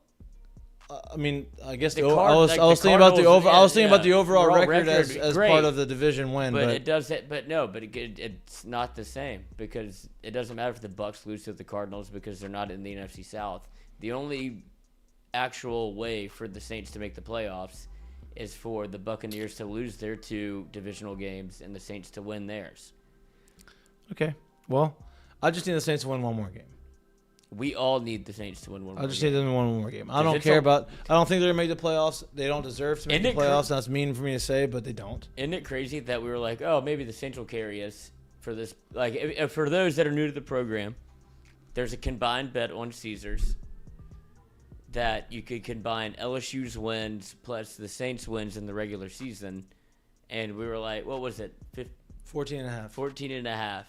I mean, I guess I was thinking about the over. I was thinking about the overall record as part of the division win. But it does it. But no, but it's not the same because it doesn't matter if the Bucs lose to the Cardinals because they're not in the NFC South. The only actual way for the Saints to make the playoffs is for the Buccaneers to lose their 2 divisional games and the Saints to win theirs. Okay. Well, I just need the Saints to win 1 more game. We all need the Saints to win 1 more game. I just need them to win 1 more game. I don't care about. I don't think they're gonna make the playoffs. They don't deserve to make the playoffs. That's mean for me to say, but they don't. Isn't it crazy that we were like, oh, maybe the Saints will carry us for this? Like, if for those that are new to the program, there's a combined bet on Caesars. that you could combine LSU's wins plus the Saints' wins in the regular season, and we were like, what was it, 14 and a half. 14 and a half,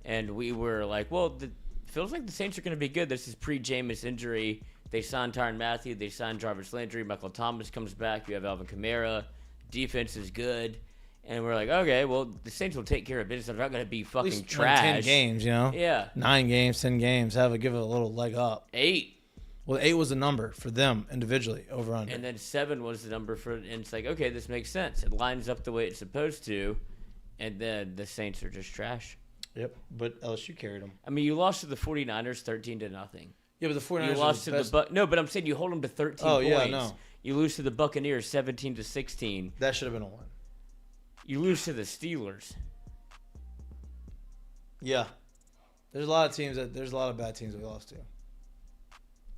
and we were like, well, feels like the Saints are going to be good. This is pre-Jameis injury. They signed Tyrann Mathieu. They signed Jarvis Landry. Michael Thomas comes back. You have Alvin Kamara. Defense is good. And we're like, okay, well, the Saints will take care of business. They're not going to be fucking At least trash. 10 games, you know? Yeah. 9 games, 10 games. Give it a little leg up. 8. Well, 8 was the number for them individually, over under. And then 7 was the number for, and it's like, okay, this makes sense. It lines up the way it's supposed to. And then the Saints are just trash. Yep, but LSU carried them. I mean, you lost to the 49ers 13-0. Yeah, but the 49ers You lost to the No, but I'm saying you hold them to 13 points. Yeah, no. You lose to the Buccaneers 17-16. That should have been a win. You lose to the Steelers. Yeah. There's a lot of bad teams we lost to.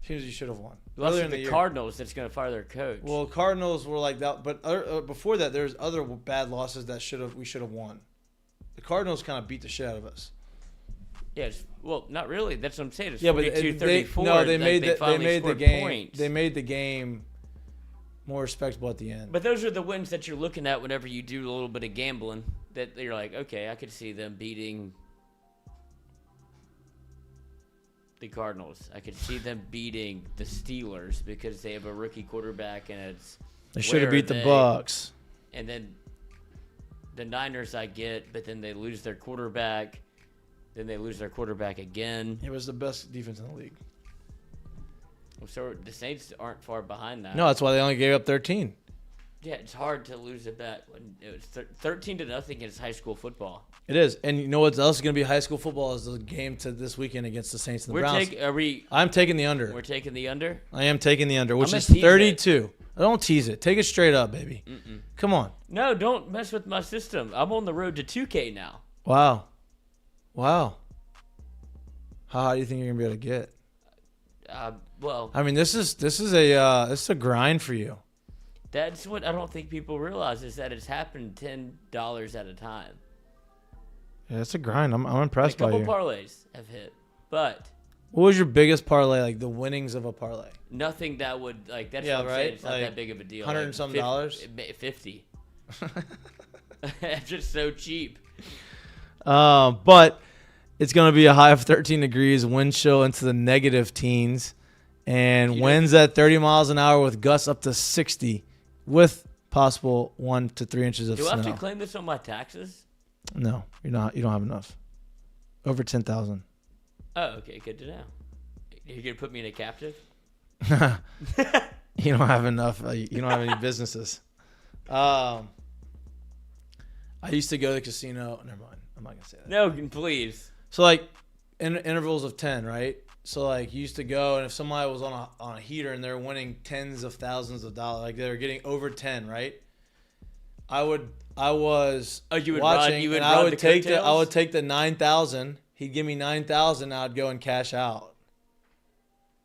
Teams you should have won. You lost Earlier to in the year. Cardinals that's going to fire their coach. Well, Cardinals were like that, but before that, there's other bad losses that we should have won. The Cardinals kind of beat the shit out of us. Yes. Well, not really. That's what I'm saying. It's Yeah, but 42-34. they made the game. Points. They made the game more respectable at the end. But those are the wins that you're looking at whenever you do a little bit of gambling. That you're like, okay, I could see them beating the Cardinals. I could see them beating the Steelers because they have a rookie quarterback and it's. They should have beat the Bucs. And then the Niners I get, but then they lose their quarterback. Then they lose their quarterback again. It was the best defense in the league. So the Saints aren't far behind that. No, that's why they only gave up 13. Yeah, it's hard to lose a bet when it was 13-0 is high school football. It is, and you know what else is going to be high school football is the game to this weekend against the Saints and the Browns. I'm taking the under. We're taking the under. I am taking the under, which is tease 32. Don't tease it. Take it straight up, baby. Come on. No, don't mess with my system. I'm on the road to 2K now. Wow. How high do you think you're gonna be able to get? Well, I mean, this is a grind for you. That's what I don't think people realize is that it's happened $10 at a time. Yeah, it's a grind. I'm impressed by you. A couple parlays have hit, but what was your biggest parlay? Like the winnings of a parlay? Nothing that would like. That's yeah, what I'm right. saying. It's not that big of a deal. $100 and something dollars. 50. It's just so cheap. But it's going to be a high of 13 degrees, wind chill into the negative teens, and winds at 30 miles an hour with gusts up to 60 with possible 1 to 3 inches of snow. Do I have to claim this on my taxes? No, you're not. You don't have enough. Over 10,000. Oh, okay. Good to know. You're going to put me in a captive? You don't have enough. You don't have any businesses. I used to go to the casino. Never mind. I'm not going to say that. No, please. So, like, in intervals of 10, right? So, like, you used to go, and if somebody was on a heater and they're winning tens of thousands of dollars, like they were getting over 10, right? I was watching, and I would take the 9,000. He'd give me 9,000. I'd go and cash out,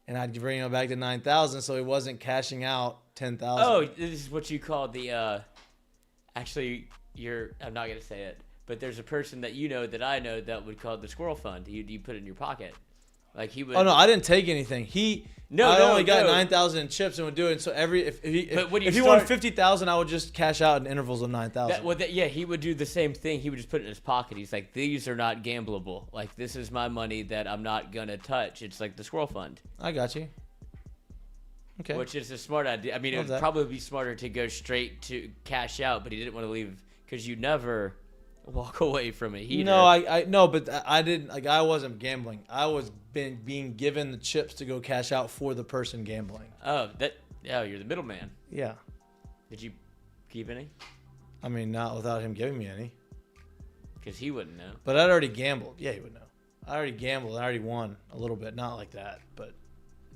and I'd bring him back to 9,000, so he wasn't cashing out 10,000. Oh, this is what you call the. Actually, I'm not gonna say it, but there's a person that you know that I know that would call it the squirrel fund. You put it in your pocket, like he would. Oh no, I didn't take anything. I only got 9,000 in chips and would do it. So if he won 50,000, I would just cash out in intervals of 9,000. Yeah, he would do the same thing. He would just put it in his pocket. He's like, these are not gambleable. Like, this is my money that I'm not gonna touch. It's like the squirrel fund. I got you. Okay. Which is a smart idea. I mean, it would probably be smarter to go straight to cash out, but he didn't want to leave because you never walk away from a heater. No, I no, but I didn't. Like, I wasn't gambling. I was being given the chips to go cash out for the person gambling. Oh, you're the middleman. Yeah. Did you keep any? I mean, not without him giving me any. Because he wouldn't know. But I'd already gambled. Yeah, he would know. I already gambled. I already won a little bit. Not like that, but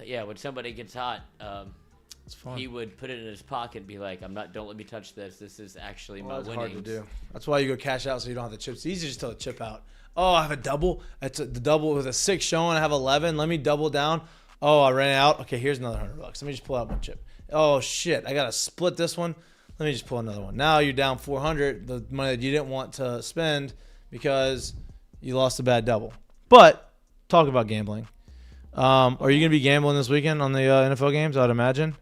yeah, when somebody gets hot, it's fun. He would put it in his pocket and be like, don't let me touch this. This is actually my winnings. That's hard to do. That's why you go cash out so you don't have the chips. It's easy to just tell the chip out. Oh, I have a double. The double with a 6 showing. I have 11. Let me double down. Oh, I ran out. Okay, here's another $100. Let me just pull out one chip. Oh, shit. I got to split this one. Let me just pull another one. Now you're down 400, the money that you didn't want to spend because you lost a bad double. But talk about gambling. Are you gonna be gambling this weekend on the NFL games? I'd imagine.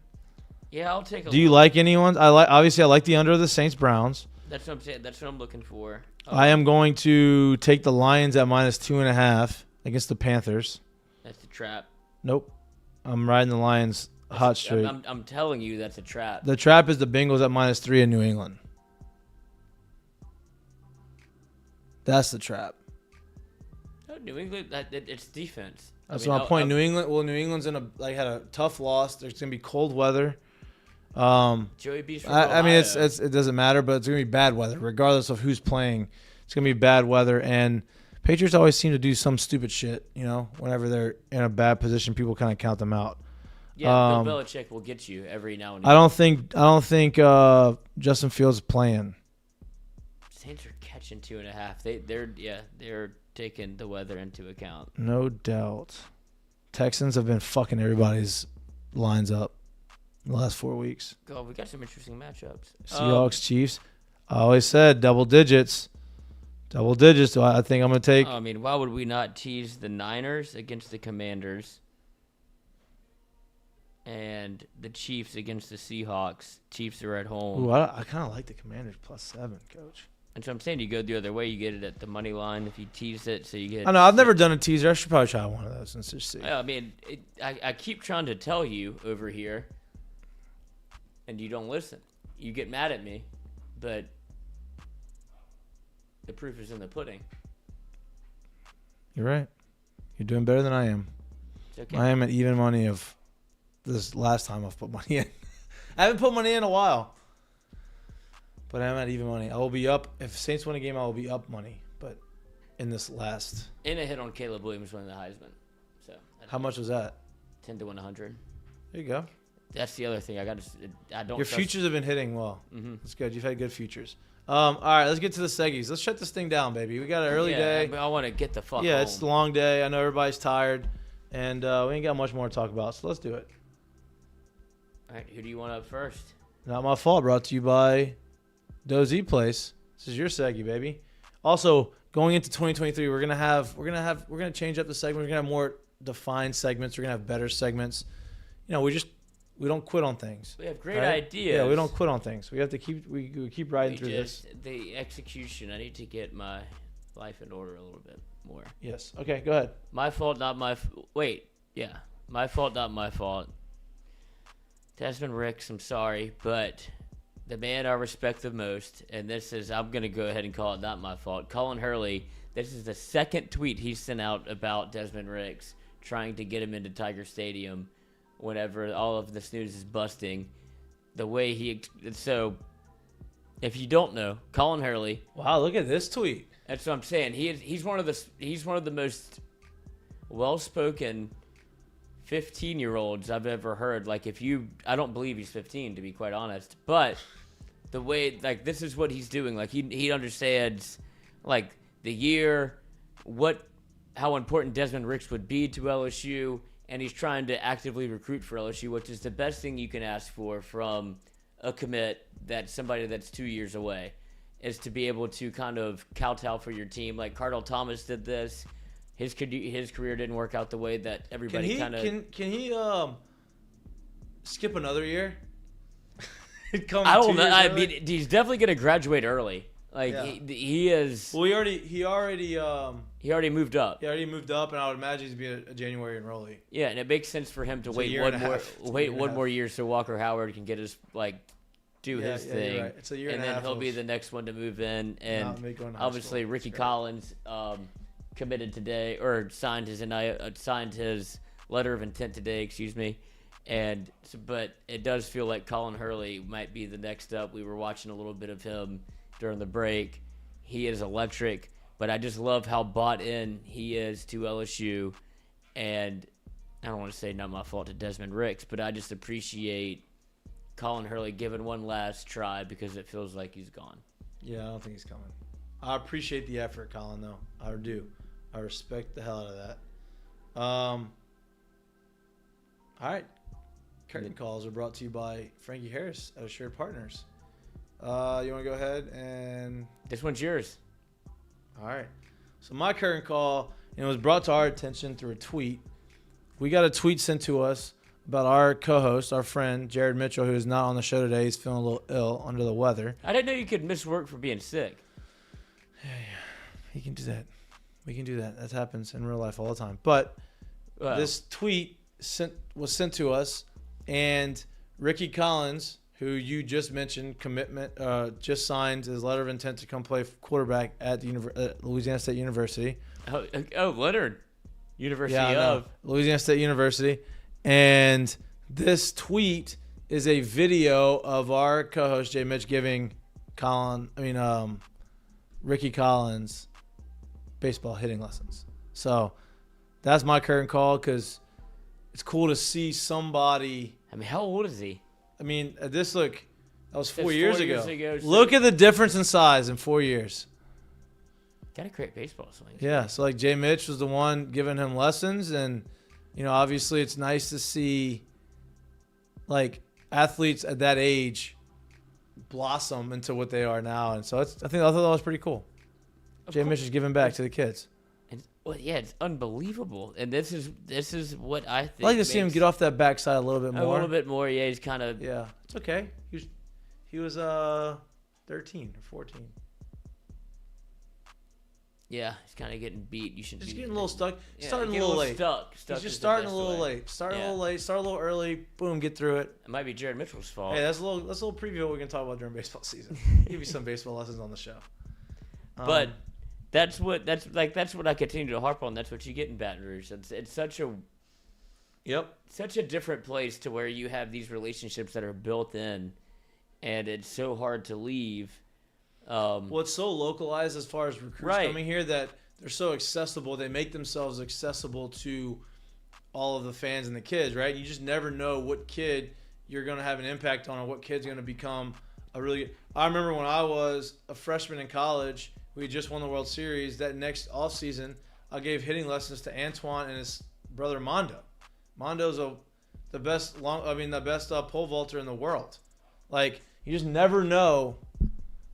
Yeah, I'll take a Do you look. like anyone? Obviously I like the under of the Saints Browns. That's what I'm saying. That's what I'm looking for. I am going to take the Lions at -2.5 against the Panthers. That's a trap. Nope. I'm riding the Lions hot straight. I'm telling you, that's a trap. The trap is the Bengals at -3 in New England. That's the trap. No, New England, it's defense. That's my point. New England. Well, New England's had a tough loss. There's gonna be cold weather. Joey B's from Ohio. I mean, it doesn't matter, but it's gonna be bad weather, regardless of who's playing. It's gonna be bad weather, and Patriots always seem to do some stupid shit. Whenever they're in a bad position, people kind of count them out. Yeah, Bill Belichick will get you every now and then. I don't think Justin Fields is playing. Saints are catching 2.5. They're taking the weather into account. No doubt. Texans have been fucking everybody's lines up the last 4 weeks. God, we got some interesting matchups. Seahawks, Chiefs. I always said double digits. Double digits. I think I'm going to take. I mean, why would we not tease the Niners against the Commanders and the Chiefs against the Seahawks? Chiefs are at home. Ooh, I kind of like the Commanders +7, Coach. And so I'm saying you go the other way. You get it at the money line if you tease it. So you get. I know. I've never done a teaser. I should probably try one of those and just see. I mean, I keep trying to tell you over here, and you don't listen. You get mad at me, but the proof is in the pudding. You're right. You're doing better than I am. It's okay. I am at even money of this last time I've put money in. I haven't put money in a while. But I'm at even money. I will be up. If Saints win a game, I will be up money. But in this last. And a hit on Caleb Williams winning the Heisman. So how much was that? 10 to 100. There you go. That's the other thing. I don't. Your futures have been hitting well. Mm-hmm. That's good. You've had good futures. All right, let's get to the seggies. Let's shut this thing down, baby. We got an early day. I want to get the fuck home. It's a long day. I know everybody's tired. And we ain't got much more to talk about. So let's do it. All right, who do you want up first? Not my fault. Brought to you by Dozy Place. This is your seggy, baby. Also, going into 2023, we're gonna change up the segment. We're gonna have more defined segments. We're gonna have better segments. We don't quit on things. We have great ideas. Yeah, we don't quit on things. We have to keep riding through this. The execution. I need to get my life in order a little bit more. Yes. Okay. Go ahead. My fault, not my. Wait. Yeah. My fault, not my fault. Desmond Ricks, I'm sorry, but the man I respect the most, and I'm going to go ahead and call it not my fault. Colin Hurley, this is the second tweet he sent out about Desmond Ricks, trying to get him into Tiger Stadium whenever all of this news is busting. So, if you don't know, Colin Hurley. Wow, look at this tweet. That's what I'm saying. He's one of the most well-spoken 15-year-olds I've ever heard. I don't believe he's 15, to be quite honest, but the way, this is what he's doing. He understands, the year, how important Desmond Ricks would be to LSU, and he's trying to actively recruit for LSU, which is the best thing you can ask for from a commit that's somebody that's 2 years away, is to be able to kind of kowtow for your team. Like Cardell Thomas did this. His career didn't work out the way that everybody kind of. Can he skip another year? I don't know. I mean, he's definitely going to graduate early. He is. Well, he already moved up. He already moved up, and I would imagine he'd be a January enrollee. Yeah, and it makes sense for him to wait one more year so Walker Howard can get his do his thing. Right. It's a year and then he'll be the next one to move in. And obviously Ricky Collins committed today, or signed his letter of intent today. Excuse me. But it does feel like Colin Hurley might be the next up. We were watching a little bit of him during the break. He is electric, but I just love how bought in he is to LSU. And I don't want to say not my fault to Desmond Ricks, but I just appreciate Colin Hurley giving one last try because it feels like he's gone. Yeah, I don't think he's coming. I appreciate the effort, Colin, though. I do. I respect the hell out of that. All right. Curtain calls are brought to you by Frankie Harris at Assured Partners. You want to go ahead and... This one's yours. All right. So my curtain call, it was brought to our attention through a tweet. we got a tweet sent to us about our co-host, our friend Jared Mitchell, who is not on the show today. He's feeling a little ill, under the weather. I didn't know you could miss work for being sick. Yeah, he can do that. We can do that. That happens in real life all the time. But this tweet was sent to us, and Ricky Collins, who you just mentioned, just signed his letter of intent to come play quarterback at Louisiana State University. Oh, Leonard. University of Louisiana State University. And this tweet is a video of our co-host Jay Mitch giving Ricky Collins baseball hitting lessons. So that's my current call, because it's cool to see somebody. I mean, how old is he? I mean, that was 4 That's years 4 ago. years ago, so- Look at the difference in size in 4 years. Got a great baseball swing. Yeah, so like Jay Mitch was the one giving him lessons, and obviously it's nice to see like athletes at that age blossom into what they are now, and so I thought that was pretty cool. Jay Mitch is giving back to the kids. And, it's unbelievable, and this is what I think. I like to see him get off that backside a little bit more. A little bit more, yeah. He's kind of. Yeah, it's okay. He was 13 or 14. Yeah, he's kind of getting beat. You should Just be getting a little stuck. Yeah, Starting a getting little late. Stuck He's just is the starting a best little way. late. Start a little early. Boom, get through it. It might be Jared Mitchell's fault. Hey, that's a little preview of what we can talk about during baseball season. Give you some baseball lessons on the show. But that's what I continue to harp on. That's what you get in Baton Rouge. It's such a different place to where you have these relationships that are built in, and it's so hard to leave. Well, it's so localized as far as recruits Right. coming here that they're so accessible. They make themselves accessible to all of the fans and the kids, right? You just never know what kid you're going to have an impact on, or what kid's going to become a really good. I remember when I was a freshman in college, we just won the World Series. That next offseason, I gave hitting lessons to Antoine and his brother Mondo. Mondo's the best pole vaulter in the world. Like, you just never know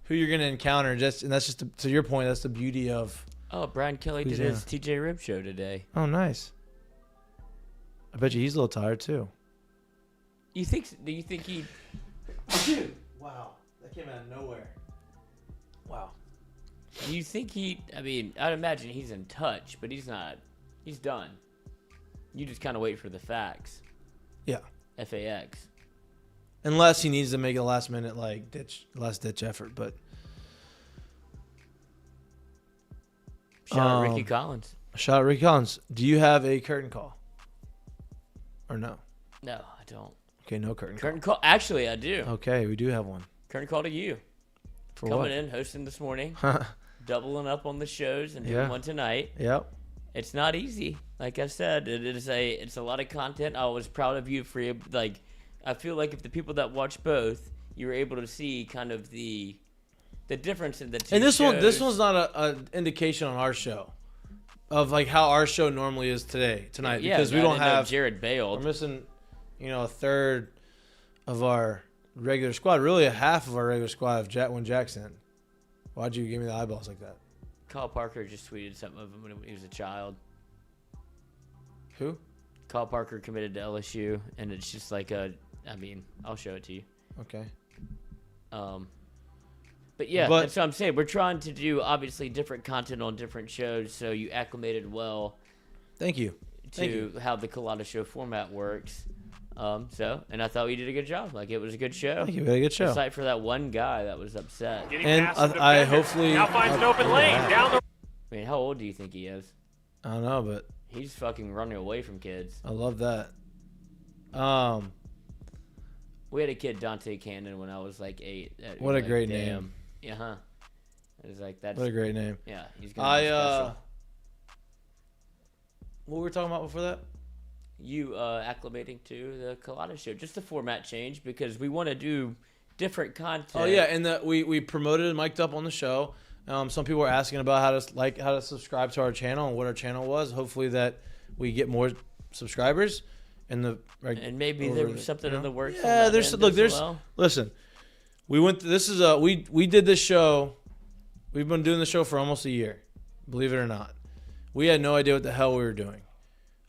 who you're going to encounter. And that's just to your point. That's the beauty of. Oh, Brian Kelly did his TJ Rim show today. Oh, nice. I bet you he's a little tired too. Do you think he? Dude, wow, that came out of nowhere. Wow. Do you think he? I mean, I'd imagine he's in touch, but he's not. He's done. You just kind of wait for the facts. Yeah. FAX. Unless he needs to make a last minute last ditch effort, but. Shout out Ricky Collins. Shout out Ricky Collins. Do you have a curtain call? Or no? No, I don't. Okay, no curtain call. Curtain call. Actually, I do. Okay, we do have one. Curtain call to you. For Coming what? in, hosting this morning, doubling up on the shows, and doing Yeah. one tonight. Yep. It's not easy. Like I said, it's a lot of content. I was proud of you for I feel like if the people that watch both, you were able to see kind of the difference in the two And this shows. one's not an indication on our show of like how our show normally is tonight, Yeah, because we I don't didn't know have Jared we're bailed. missing, a third of our regular squad, really a half of our regular squad when Jack's in. Why'd you give me the eyeballs like that? Kyle Parker just tweeted something of him when he was a child. Who? Kyle Parker committed to LSU, and it's just like I'll show it to you. Okay. But yeah, But- that's what I'm saying. We're trying to do obviously different content on different shows, so you acclimated well Thank you. to how the Colada Show format works. And I thought we did a good job. Like, it was a good show. Thank you. Very good show. Aside for that one guy that was upset. And I hopefully now finds an open lane down the. I mean, how old do you think he is? I don't know, but He's fucking running away from kids. I love that. We had a kid, Dante Cannon, when I was like 8. What a great damn. name. Yeah, huh? It was like, that's... What a great name. Yeah, he's gonna be special. What were we talking about before that? You acclimating to the Colada Show. Just the format change, because we want to do different content. Oh yeah, and we promoted Mik'd up on the show. Some people were asking about how to subscribe to our channel and what our channel was. Hopefully that we get more subscribers. And maybe there was something in the works. on Yeah, that there's end look, as there's well. listen. We went. This is we did this show. We've been doing the show for almost a year. Believe it or not, we had no idea what the hell we were doing.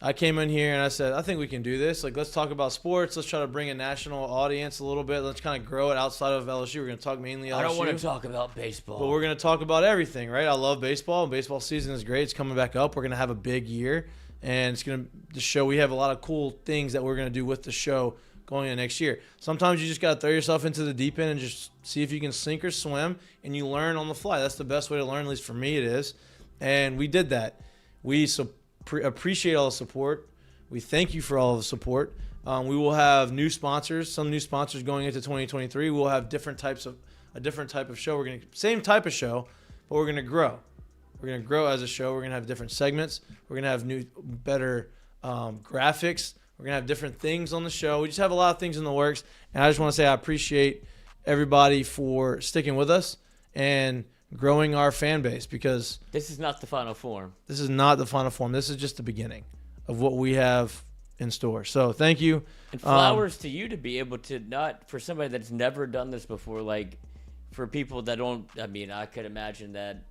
I came in here and I said, I think we can do this. Like, let's talk about sports. Let's try to bring a national audience a little bit. Let's kind of grow it outside of LSU. We're going to talk mainly LSU. I don't want to talk about baseball. But we're going to talk about everything, right? I love baseball, and baseball season is great. It's coming back up. We're going to have a big year, and it's going to the show. We have a lot of cool things that we're going to do with the show going into next year. Sometimes you just got to throw yourself into the deep end and just see if you can sink or swim, and you learn on the fly. That's the best way to learn, at least for me it is. And we did that. We appreciate all the support. We thank you for all the support. We will have new sponsors, some new sponsors going into 2023. We'll have a different type of show. Same type of show, but we're gonna grow. We're gonna grow as a show. We're gonna have different segments. We're gonna have better graphics. We're gonna have different things on the show. We just have a lot of things in the works, and I just want to say I appreciate everybody for sticking with us and growing our fan base, because this is not the final form. This is not the final form. This is just the beginning of what we have in store. So thank you. And flowers to you to be able to, not for somebody that's never done this before, like for people that don't, I mean, I could imagine that,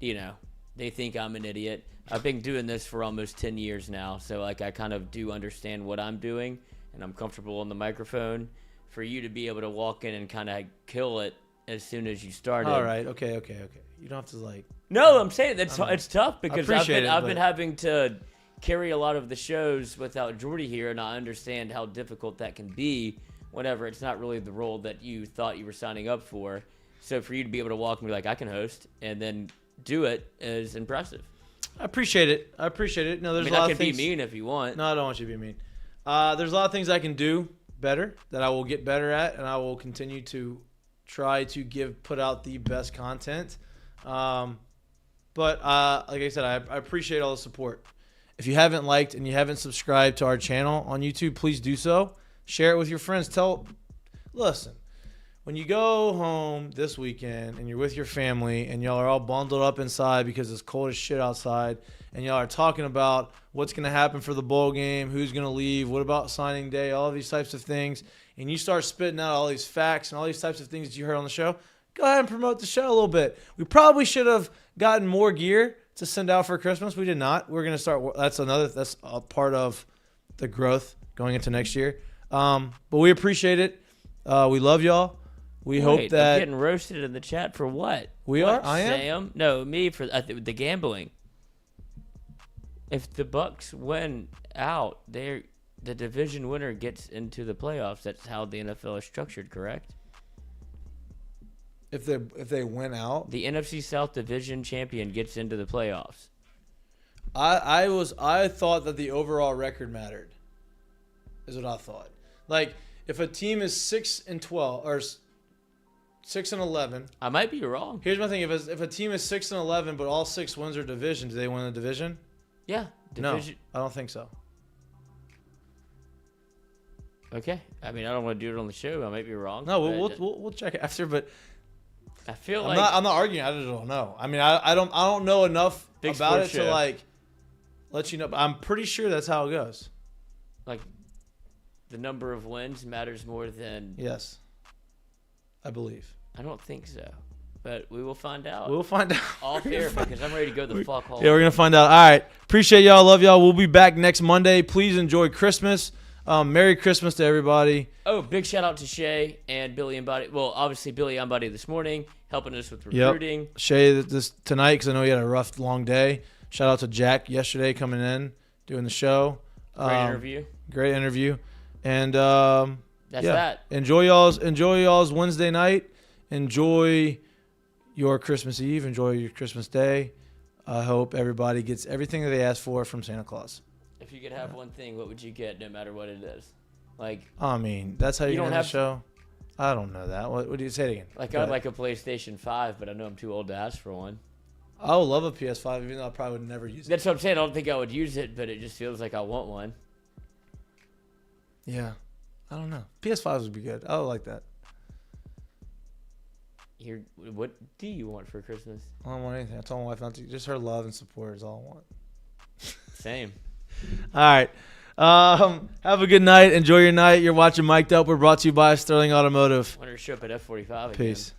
they think I'm an idiot. I've been doing this for almost 10 years now. So like I kind of do understand what I'm doing, and I'm comfortable on the microphone. For you to be able to walk in and kind of kill it as soon as you started. All right. Okay. You don't have to like. No, I'm saying it's tough because I've been having to carry a lot of the shows without Jordy here, and I understand how difficult that can be whenever it's not really the role that you thought you were signing up for. So for you to be able to walk and be like, I can host, and then do it is impressive. I appreciate it. No, there's a lot I of can things. be mean if you want. No, I don't want you to be mean. There's a lot of things I can do better, that I will get better at, and I will continue to try to put out the best content. But like I said, I appreciate all the support. If you haven't liked and you haven't subscribed to our channel on YouTube, please do so. Share it with your friends. Listen, when you go home this weekend and you're with your family and y'all are all bundled up inside because it's cold as shit outside, and y'all are talking about what's going to happen for the bowl game, who's going to leave, what about signing day, all of these types of things, and you start spitting out all these facts and all these types of things that you heard on the show, go ahead and promote the show a little bit. We probably should have gotten more gear to send out for Christmas. We did not. We're going to start. That's a part of the growth going into next year. But we appreciate it. We love y'all. We hope that. I'm getting roasted in the chat for what? We what, are? I am? Sam? No, me for the gambling. If the Bucks win out, the division winner gets into the playoffs. That's how the NFL is structured, correct? If they win out, the NFC South division champion gets into the playoffs. I thought that the overall record mattered. Is what I thought. Like if a team is 6-12 or 6-11, I might be wrong. Here's my thing: if a team is 6-11, but all 6 wins are division, do they win the division? Yeah. Division. No, I don't think so. Okay. I mean, I don't want to do it on the show. I might be wrong. No, we'll check it after, but. I feel I'm not arguing. I just don't know. I mean, I don't know enough about it to like let you know. But I'm pretty sure that's how it goes. Like, the number of wins matters more than. Yes, I believe. I don't think so, but we will find out. We'll find out off air because I'm ready to go the fuck home. Yeah, we're gonna find out. All right, appreciate y'all. Love y'all. We'll be back next Monday. Please enjoy Christmas. Merry Christmas to everybody. Oh, big shout out to Shea and Billy Embody. Well, obviously Billy Embody this morning, helping us with recruiting. Yep. Shea this tonight because I know he had a rough, long day. Shout out to Jack yesterday coming in, doing the show. Great interview. And that's that. Enjoy y'all's Wednesday night. Enjoy your Christmas Eve. Enjoy your Christmas Day. I hope everybody gets everything that they asked for from Santa Claus. If you could have one thing, what would you get no matter what it is? Like, I mean, that's how you don't have the show. I don't know that. What do you say it again? Like, I'd like a PlayStation 5, but I know I'm too old to ask for one. I would love a PS5, even though I probably would never use it. That's what I'm saying. I don't think I would use it, but it just feels like I want one. Yeah. I don't know. PS5 would be good. I would like that. What do you want for Christmas? I don't want anything. I told my wife not to. Just her love and support is all I want. Same. All right. Have a good night. Enjoy your night. You're watching Mik'd Up. We're brought to you by Sterling Automotive. Want to show up at F45 again. Peace.